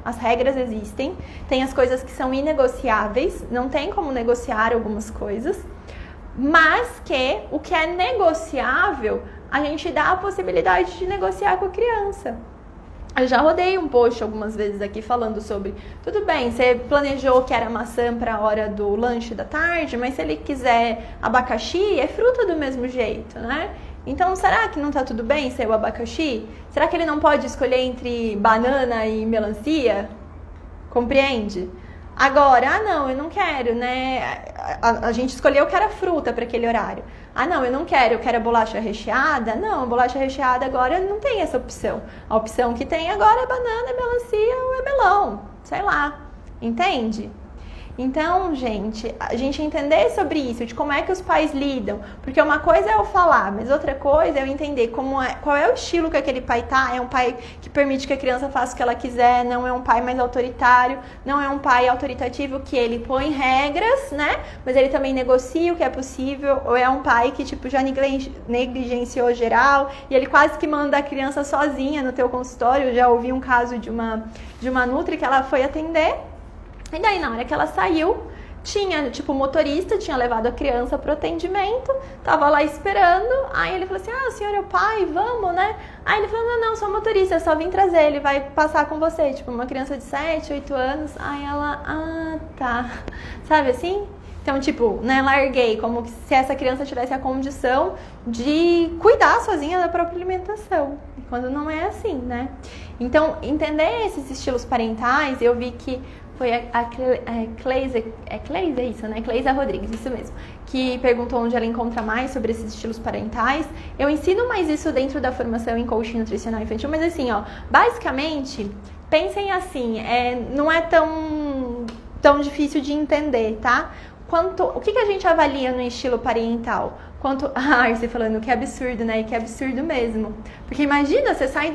S1: As regras existem, tem as coisas que são inegociáveis, não tem como negociar algumas coisas, mas que o que é negociável, a gente dá a possibilidade de negociar com a criança. Eu já rodei um post algumas vezes aqui falando sobre, tudo bem, você planejou que era maçã para a hora do lanche da tarde, mas se ele quiser abacaxi, é fruta do mesmo jeito, Então, será que não tá tudo bem ser o abacaxi? Será que ele não pode escolher entre banana e melancia? Compreende? Agora, não, eu não quero, A gente escolheu que era fruta para aquele horário. Não, eu não quero, eu quero a bolacha recheada. Não, a bolacha recheada agora não tem essa opção. A opção que tem agora é banana, é melancia ou é melão. Sei lá, entende? Então, gente, a gente entender sobre isso, de como é que os pais lidam, porque uma coisa é eu falar, mas outra coisa é eu entender qual é o estilo que aquele pai tá. É um pai que permite que a criança faça o que ela quiser, não é um pai mais autoritário, não é um pai autoritativo que ele põe regras, mas ele também negocia o que é possível, ou é um pai que já negligenciou geral e ele quase que manda a criança sozinha no teu consultório. Eu já ouvi um caso de uma nutri que ela foi atender. E daí, na hora que ela saiu, tinha, o motorista tinha levado a criança pro atendimento, tava lá esperando, aí ele falou assim, o senhor é o pai, vamos, Aí ele falou, não, sou motorista, eu só vim trazer, ele vai passar com você, uma criança de 7, 8 anos, aí ela, tá, sabe assim? Então, larguei, como se essa criança tivesse a condição de cuidar sozinha da própria alimentação, quando não é assim, Então, entender esses estilos parentais, eu vi que Foi a Cleisa, é isso, né? Cleisa Rodrigues, isso mesmo, que perguntou onde ela encontra mais sobre esses estilos parentais. Eu ensino mais isso dentro da formação em coaching nutricional infantil, mas assim, ó, basicamente, pensem assim, não é tão difícil de entender, tá? O que a gente avalia no estilo parental? A Arce falando que é absurdo, né? E que é absurdo mesmo. Porque imagina, você sai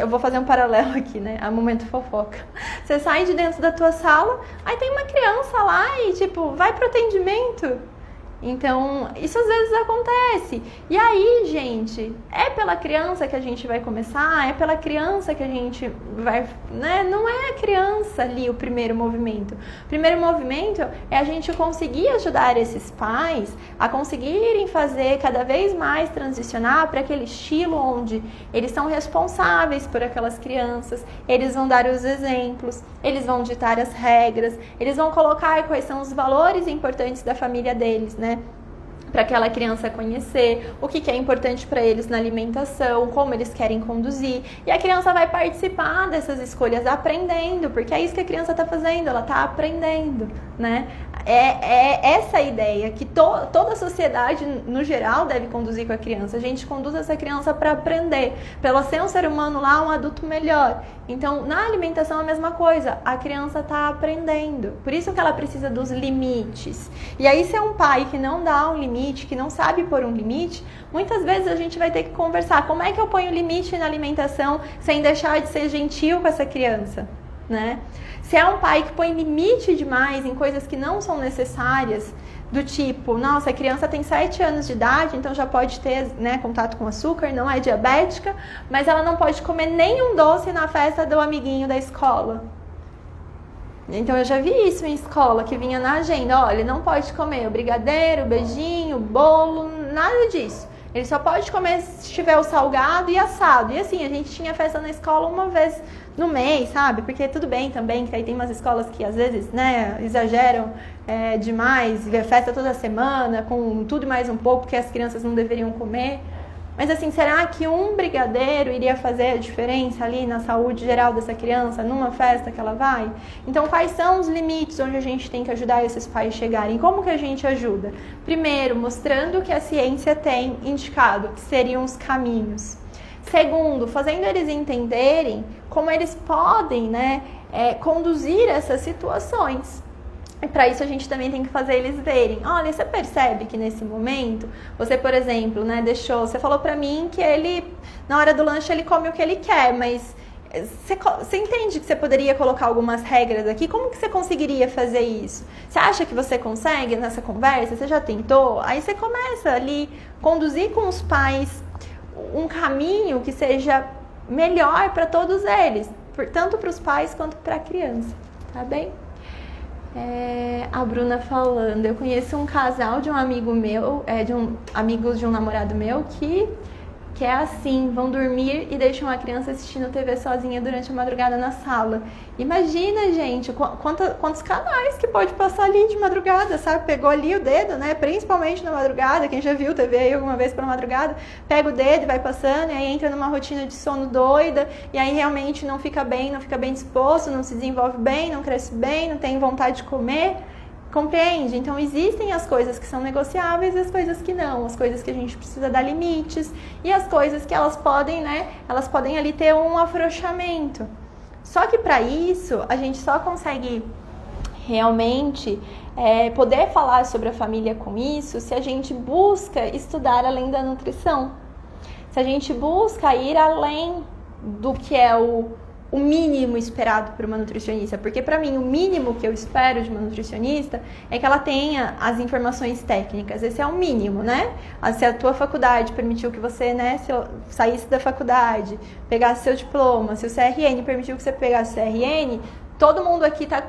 S1: eu vou fazer um paralelo aqui, né? A momento fofoca. Você sai de dentro da tua sala, aí tem uma criança lá e, tipo, vai pro atendimento. Então, isso às vezes acontece. E aí, gente, é pela criança que a gente vai começar? É pela criança que a gente vai, né? Não é a criança ali o primeiro movimento. O primeiro movimento é a gente conseguir ajudar esses pais a conseguirem fazer cada vez mais transicionar para aquele estilo onde eles são responsáveis por aquelas crianças, eles vão dar os exemplos, eles vão ditar as regras, eles vão colocar quais são os valores importantes da família deles, né? Para aquela criança conhecer o que é importante para eles na alimentação, como eles querem conduzir. E a criança vai participar dessas escolhas aprendendo, porque é isso que a criança está fazendo, ela está aprendendo, né? É essa a ideia que toda a sociedade, no geral, deve conduzir com a criança. A gente conduz essa criança para aprender, para ela ser um ser humano lá, um adulto melhor. Então, na alimentação, a mesma coisa. A criança está aprendendo. Por isso que ela precisa dos limites. E aí, se é um pai que não dá um limite, que não sabe pôr um limite, muitas vezes a gente vai ter que conversar. Como é que eu ponho limite na alimentação sem deixar de ser gentil com essa criança, né? Se é um pai que põe limite demais em coisas que não são necessárias, do tipo, nossa, a criança tem 7 anos de idade, então já pode ter, né, contato com açúcar, não é diabética, mas ela não pode comer nenhum doce na festa do amiguinho da escola. Então eu já vi isso em escola, que vinha na agenda, olha, não pode comer o brigadeiro, o beijinho, o bolo, nada disso. Ele só pode comer se tiver o salgado e assado. E assim, a gente tinha festa na escola uma vez no mês, sabe? Porque tudo bem também, que aí tem umas escolas que às vezes, né, exageram demais, festa toda semana, com tudo e mais um pouco, que as crianças não deveriam comer. Mas assim, será que um brigadeiro iria fazer a diferença ali na saúde geral dessa criança, numa festa que ela vai? Então, quais são os limites onde a gente tem que ajudar esses pais a chegarem? Como que a gente ajuda? Primeiro, mostrando o que a ciência tem indicado, que seriam os caminhos. Segundo, fazendo eles entenderem como eles podem, né, conduzir essas situações. E para isso a gente também tem que fazer eles verem. Olha, você percebe que nesse momento, você, por exemplo, né, você falou pra mim que ele, na hora do lanche, ele come o que ele quer, mas você entende que você poderia colocar algumas regras aqui? Como que você conseguiria fazer isso? Você acha que você consegue nessa conversa? Você já tentou? Aí você começa ali, conduzir com os pais um caminho que seja melhor para todos eles, tanto para os pais quanto para a criança, tá bem? A Bruna falando, eu conheço um casal de um amigo meu, amigos de um namorado meu que é assim, vão dormir e deixam a criança assistindo TV sozinha durante a madrugada na sala. Imagina, gente, quantos canais que pode passar ali de madrugada, sabe? Pegou ali o dedo, né? Principalmente na madrugada, quem já viu TV aí alguma vez pela madrugada, pega o dedo e vai passando, e aí entra numa rotina de sono doida, e aí realmente não fica bem disposto, não se desenvolve bem, não cresce bem, não tem vontade de comer. Compreende? Então existem as coisas que são negociáveis e as coisas que não, as coisas que a gente precisa dar limites e as coisas que elas podem, né, elas podem ali ter um afrouxamento. Só que para isso a gente só consegue realmente poder falar sobre a família com isso se a gente busca estudar além da nutrição, se a gente busca ir além do que é o mínimo esperado por uma nutricionista, porque para mim o mínimo que eu espero de uma nutricionista é que ela tenha as informações técnicas, esse é o mínimo, né? Se a tua faculdade permitiu que você, né, saísse da faculdade, pegasse seu diploma, se o CRN permitiu que você pegasse o CRN, todo mundo aqui está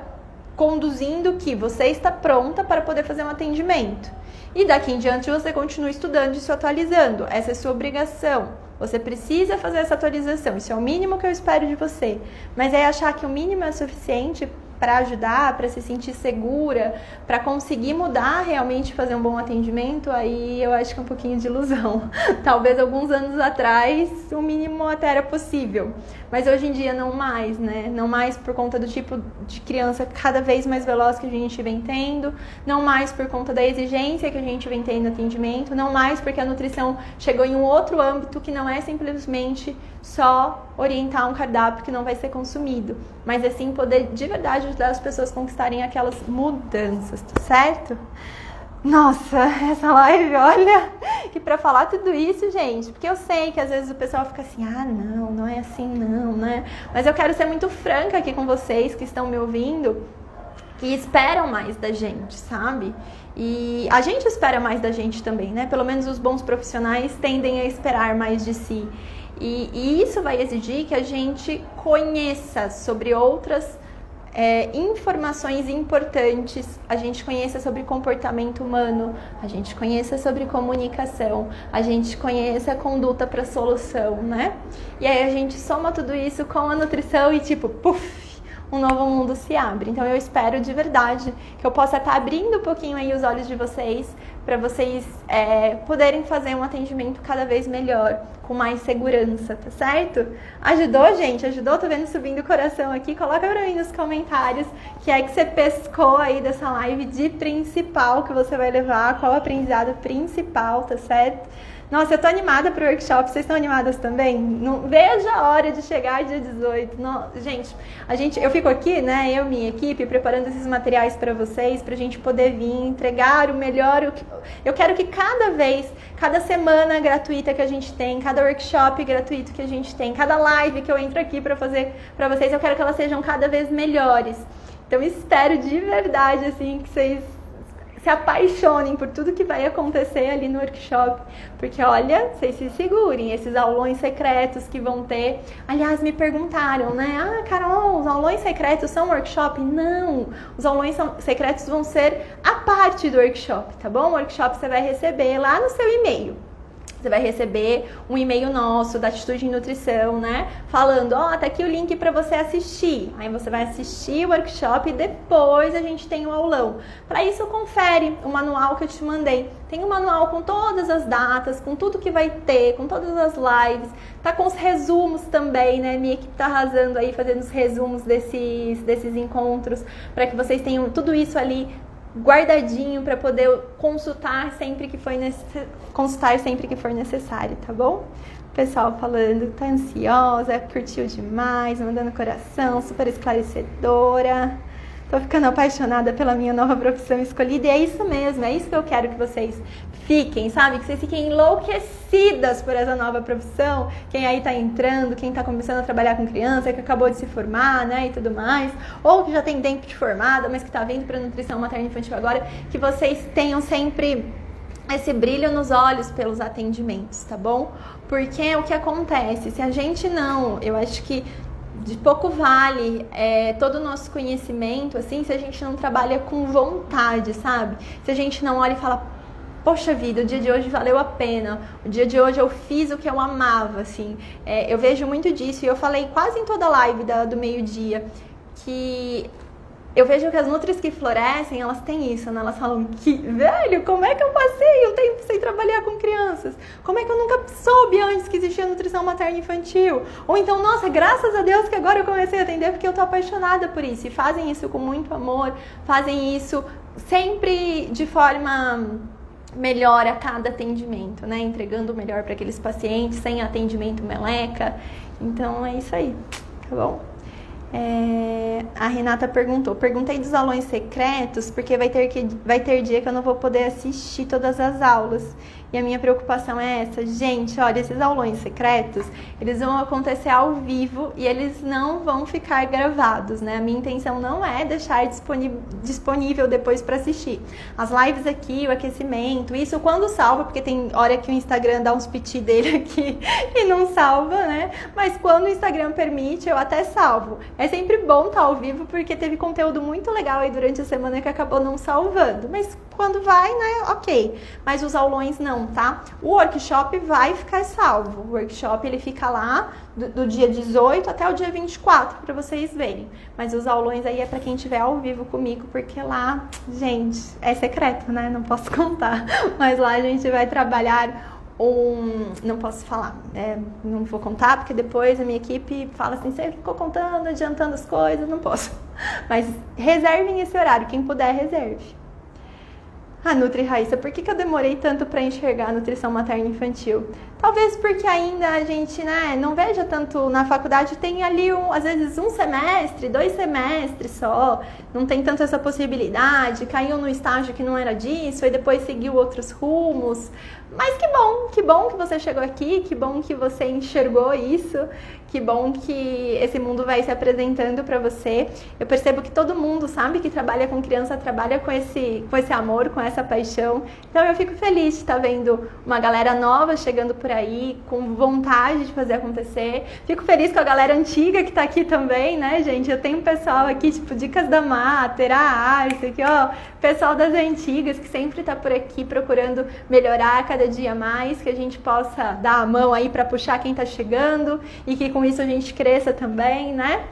S1: conduzindo que você está pronta para poder fazer um atendimento. E daqui em diante você continua estudando e se atualizando, essa é a sua obrigação. Você precisa fazer essa atualização, isso é o mínimo que eu espero de você. Mas é achar que o mínimo é suficiente para ajudar, para se sentir segura, para conseguir mudar realmente, fazer um bom atendimento, aí eu acho que é um pouquinho de ilusão. Talvez alguns anos atrás o mínimo até era possível, mas hoje em dia não mais, né? Não mais por conta do tipo de criança cada vez mais veloz que a gente vem tendo, não mais por conta da exigência que a gente vem tendo no atendimento, não mais porque a nutrição chegou em um outro âmbito que não é simplesmente só orientar um cardápio que não vai ser consumido, mas é sim poder de verdade ajudar as pessoas a conquistarem aquelas mudanças, tá certo? Nossa, essa live, olha, e pra falar tudo isso, gente, porque eu sei que às vezes o pessoal fica assim, não é assim não, né? Mas eu quero ser muito franca aqui com vocês que estão me ouvindo, que esperam mais da gente, sabe? E a gente espera mais da gente também, né? Pelo menos os bons profissionais tendem a esperar mais de si. E isso vai exigir que a gente conheça sobre outras informações importantes, a gente conheça sobre comportamento humano, a gente conheça sobre comunicação, a gente conheça a conduta para solução, né? E aí a gente soma tudo isso com a nutrição e tipo, puf! Um novo mundo se abre. Então eu espero de verdade que eu possa estar abrindo um pouquinho aí os olhos de vocês para vocês poderem fazer um atendimento cada vez melhor, com mais segurança, tá certo? Ajudou, gente? Ajudou? Tô vendo subindo o coração aqui. Coloca pra mim nos comentários que é que você pescou aí dessa live de principal que você vai levar, qual o aprendizado principal, tá certo? Nossa, eu tô animada pro workshop, vocês estão animadas também? Não vejo a hora de chegar dia 18. Não, gente, eu fico aqui, né, eu e minha equipe, preparando esses materiais para vocês, pra gente poder vir entregar o melhor. Eu quero que cada semana gratuita que a gente tem, cada workshop gratuito que a gente tem, cada live que eu entro aqui para fazer para vocês, eu quero que elas sejam cada vez melhores. Então espero de verdade, assim, que vocês se apaixonem por tudo que vai acontecer ali no workshop, porque olha, vocês se segurem, esses aulões secretos que vão ter. Aliás, me perguntaram, né? Carol, os aulões secretos são workshop? Não, os aulões secretos vão ser a parte do workshop, tá bom? O workshop você vai receber lá no seu e-mail. Você vai receber um e-mail nosso da Atitude em Nutrição, né? Falando, tá aqui o link para você assistir. Aí você vai assistir o workshop e depois a gente tem o aulão. Para isso, confere o manual que eu te mandei. Tem um manual com todas as datas, com tudo que vai ter, com todas as lives. Tá com os resumos também, né? Minha equipe tá arrasando aí, fazendo os resumos desses encontros, para que vocês tenham tudo isso ali guardadinho para poder consultar sempre que for necessário, tá bom? O pessoal falando que tá ansiosa, curtiu demais, mandando coração, super esclarecedora. Tô ficando apaixonada pela minha nova profissão escolhida e é isso mesmo, é isso que eu quero que vocês fiquem, sabe? Que vocês fiquem enlouquecidas por essa nova profissão. Quem aí tá entrando, quem tá começando a trabalhar com criança, que acabou de se formar, né, e tudo mais, ou que já tem tempo de formada, mas que tá vindo pra nutrição materna infantil agora, que vocês tenham sempre esse brilho nos olhos pelos atendimentos, tá bom? Porque o que acontece, se a gente não, eu acho que de pouco vale todo o nosso conhecimento, assim, se a gente não trabalha com vontade, sabe? Se a gente não olha e fala, poxa vida, o dia de hoje valeu a pena, o dia de hoje eu fiz o que eu amava, assim. Eu vejo muito disso e eu falei quase em toda a live do meio-dia, que eu vejo que as nutris que florescem, elas têm isso, né? Elas falam que, velho, como é que eu passei um tempo sem trabalhar com crianças? Como é que eu nunca soube antes que existia nutrição materna infantil? Ou então, nossa, graças a Deus que agora eu comecei a atender porque eu tô apaixonada por isso. E fazem isso com muito amor, fazem isso sempre de forma melhor a cada atendimento, né? Entregando o melhor para aqueles pacientes, sem atendimento meleca. Então, é isso aí, tá bom? A Renata perguntei dos aulões secretos, porque vai ter dia que eu não vou poder assistir todas as aulas. E a minha preocupação é essa. Gente, olha, esses aulões secretos, eles vão acontecer ao vivo e eles não vão ficar gravados, né? A minha intenção não é deixar disponível depois para assistir. As lives aqui, o aquecimento, isso quando salva, porque tem hora que o Instagram dá uns piti dele aqui e não salva, né? Mas quando o Instagram permite, eu até salvo. É sempre bom estar ao vivo, porque teve conteúdo muito legal aí durante a semana que acabou não salvando. Mas quando vai, né, ok. Mas os aulões não. não, tá? O workshop vai ficar salvo. O workshop ele fica lá do dia 18 até o dia 24 para vocês verem. Mas os aulões aí é para quem estiver ao vivo comigo, porque lá, gente, é secreto, né? Não posso contar. Mas lá a gente vai trabalhar não posso falar, não vou contar, porque depois a minha equipe fala assim, você ficou contando, adiantando as coisas, não posso. Mas reservem esse horário, quem puder, reserve. Nutri Raíssa, por que eu demorei tanto para enxergar a nutrição materna infantil? Talvez porque ainda a gente, não veja tanto na faculdade, tem ali às vezes 1 semestre, 2 semestres só, não tem tanto essa possibilidade, caiu no estágio que não era disso, e depois seguiu outros rumos. Mas que bom que você chegou aqui, que bom que você enxergou isso, que bom que esse mundo vai se apresentando para você. Eu percebo que todo mundo, sabe, que trabalha com criança, trabalha com esse amor, com essa paixão. Então eu fico feliz de estar vendo uma galera nova chegando por aí, com vontade de fazer acontecer. Fico feliz com a galera antiga que tá aqui também, né, gente? Eu tenho um pessoal aqui, tipo, Dicas da Mater, a Arce, aqui, ó, pessoal das antigas que sempre tá por aqui procurando melhorar cada dia mais, que a gente possa dar a mão aí para puxar quem tá chegando e que com isso a gente cresça também, né?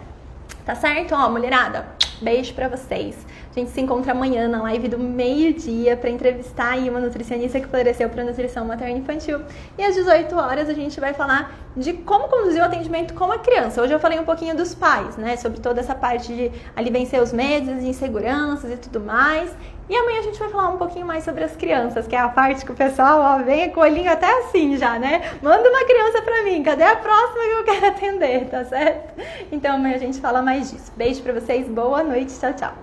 S1: Tá certo? Ó, mulherada, beijo pra vocês. A gente se encontra amanhã na live do meio-dia para entrevistar aí uma nutricionista que floresceu para nutrição materna infantil. E às 18 horas a gente vai falar de como conduzir o atendimento com a criança. Hoje eu falei um pouquinho dos pais, né? Sobre toda essa parte de ali vencer os medos, as inseguranças e tudo mais. E amanhã a gente vai falar um pouquinho mais sobre as crianças, que é a parte que o pessoal, ó, vem com o olhinho até assim já, né? Manda uma criança pra mim, cadê a próxima que eu quero atender, tá certo? Então amanhã a gente fala mais disso. Beijo pra vocês, boa noite, tchau, tchau.